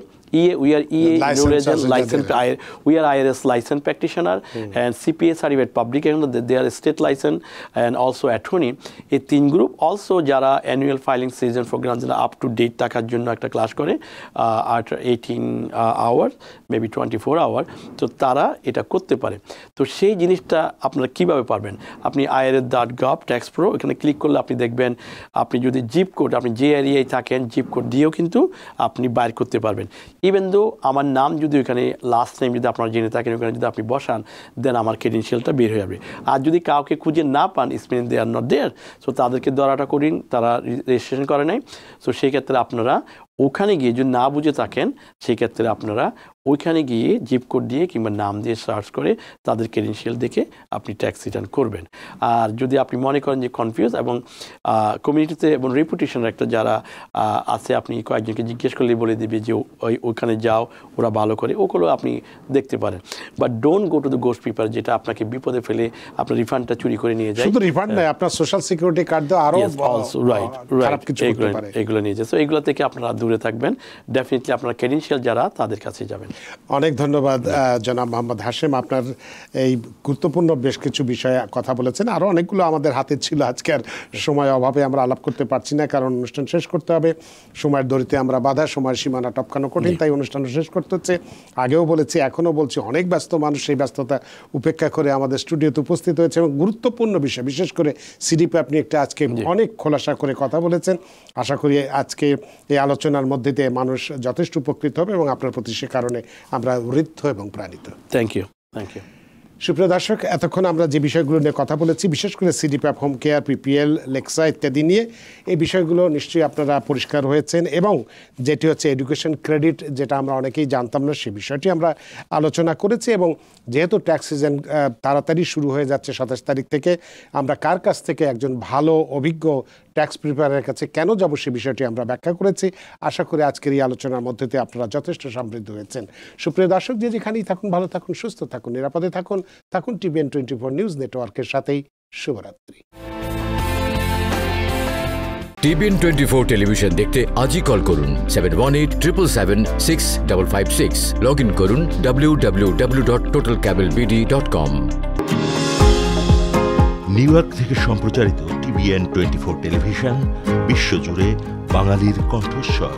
we are IRS licensed practitioner and CPA certified public accountant, they are state licensed and also attorney. এই 3 গ্রুপ অলসো যারা annual filing season for grant up to date থাকার জন্য একটা ক্লাস করে 18 আওয়ার্স, মেবি 24 আওয়ার, তো তারা এটা করতে পারে। তো সেই জিনিসটা আপনারা কীভাবে পারবেন, আপনি IRS.gov ট্যাক্স প্রো, এখানে ক্লিক করলে আপনি দেখবেন, আপনি যদি জিপ কোড, আপনি যে এরিয়ায় থাকেন, জিপ কোড দিয়েও কিন্তু আপনি বাইর করতে পারবেন। ইভেন দো আমার নাম যদি ওখানে লাস্ট নেম যদি আপনারা জেনে থাকেন, ওখানে যদি আপনি বসান, দেন আমার ক্রেডেনশিয়ালটা বের হয়ে যাবে। আর যদি কাউকে খুঁজে না পান, it's they are not there, so তাদেরকে ধরাটা করিন, তারা রেজিস্ট্রেশন করে নেয়। সো সেই ক্ষেত্রে আপনারা ওখানে গিয়ে যদি না বুঝে থাকেন সেক্ষেত্রে আপনারা ওইখানে গিয়ে জিপ কোড দিয়ে কিংবা নাম দিয়ে সার্চ করে তাদের ক্রেডেনশিয়াল দেখে আপনি ট্যাক্স রিটার্ন করবেন। আর যদি আপনি মনে করেন যে কনফিউজ এবং কমিউনিটিতে এবং রেপুটেশনের একটা যারা আছে, আপনি কয়েকজনকে জিজ্ঞেস করলেই বলে দিবে যে ওইখানে যাও, ওরা ভালো করে, ওগুলো আপনি দেখতে পারেন। But don't go to the ghost paper, যেটা আপনাকে বিপদে ফেলে আপনার রিফান্ডটা চুরি করে নিয়ে যায়। শুধু রিফান্ড নয়, আপনার সোশ্যাল সিকিউরিটি কার্ড দিয়ে আরো খারাপ কিছু করতে পারে, এগুলো নিয়ে যায়। সো এগুলো থেকে আপনারা দূরে থাকবেন। ডেফিনেটলি আপনার ক্রেডেনশিয়াল যারা তাদের কাছে যাবেন। অনেক ধন্যবাদ জনাব মোহাম্মদ হাশেম, আপনার এই গুরুত্বপূর্ণ বেশ কিছু বিষয়ে কথা বলেছেন। আরও অনেকগুলো আমাদের হাতে ছিল, আজকে আর সময় অভাবে আমরা আলাপ করতে পারছি না, কারণ অনুষ্ঠান শেষ করতে হবে। সময়ের দড়িতে আমরা বাধা, সময়ের সীমানা টপকানো কঠিন, তাই অনুষ্ঠান শেষ করতে হচ্ছে। আগেও বলেছি, এখনও বলছি, অনেক ব্যস্ত মানুষ সেই ব্যস্ততা উপেক্ষা করে আমাদের স্টুডিওতে উপস্থিত হয়েছে এবং গুরুত্বপূর্ণ বিষয়, বিশেষ করে সিডিপি আপনি একটা আজকে অনেক খোলাসা করে কথা বলেছেন। আশা করি আজকে এই আলোচনার মধ্যে দিয়ে মানুষ যথেষ্ট উপকৃত হবে এবং আপনার প্রতি সে কারণে আমরা ঋদ্ধ এবং প্রাণিত। Thank you. সুপ্রিয় দর্শক, এতক্ষণ আমরা যে বিষয়গুলো নিয়ে কথা বলেছি, বিশেষ করে সিডিপ্যাপ, হোম কেয়ার, পিপিএল, লেক্সা ইত্যাদি নিয়ে, এই বিষয়গুলো নিশ্চয়ই আপনারা পরিষ্কার হয়েছেন এবং যেটি হচ্ছে এডুকেশন ক্রেডিট, যেটা আমরা অনেকেই জানতাম না, সেই বিষয়টি আমরা আলোচনা করেছি। এবং যেহেতু ট্যাক্স সিজন তাড়াতাড়ি শুরু হয়ে যাচ্ছে 27 তারিখ থেকে, আমরা কার কাছ থেকে একজন ভালো অভিজ্ঞ ট্যাক্স প্রিপারের কাছে কেন যাব সে বিষয়টি আমরা ব্যাখ্যা করেছি। আশা করি আজকের এই আলোচনার মধ্যে দিয়ে আপনারা যথেষ্ট সমৃদ্ধ হয়েছেন। সুপ্রিয় দর্শক, যে যেখানেই থাকুন, ভালো থাকুন, সুস্থ থাকুন, নিরাপদে থাকুন টিভিএন 24 নিউজ নেটওয়ার্কের সাথেই। শুভরাত্রি। টিভিএন 24 টেলিভিশন দেখতে আজই কল করুন 7187776556। লগ ইন করুন www.totalcablebd.com। নিউ ইয়র্ক থেকে সম্প্রচারিত টিভিএন 24 টেলিভিশন বিশ্বজুড়ে বাঙালির কণ্ঠস্বর।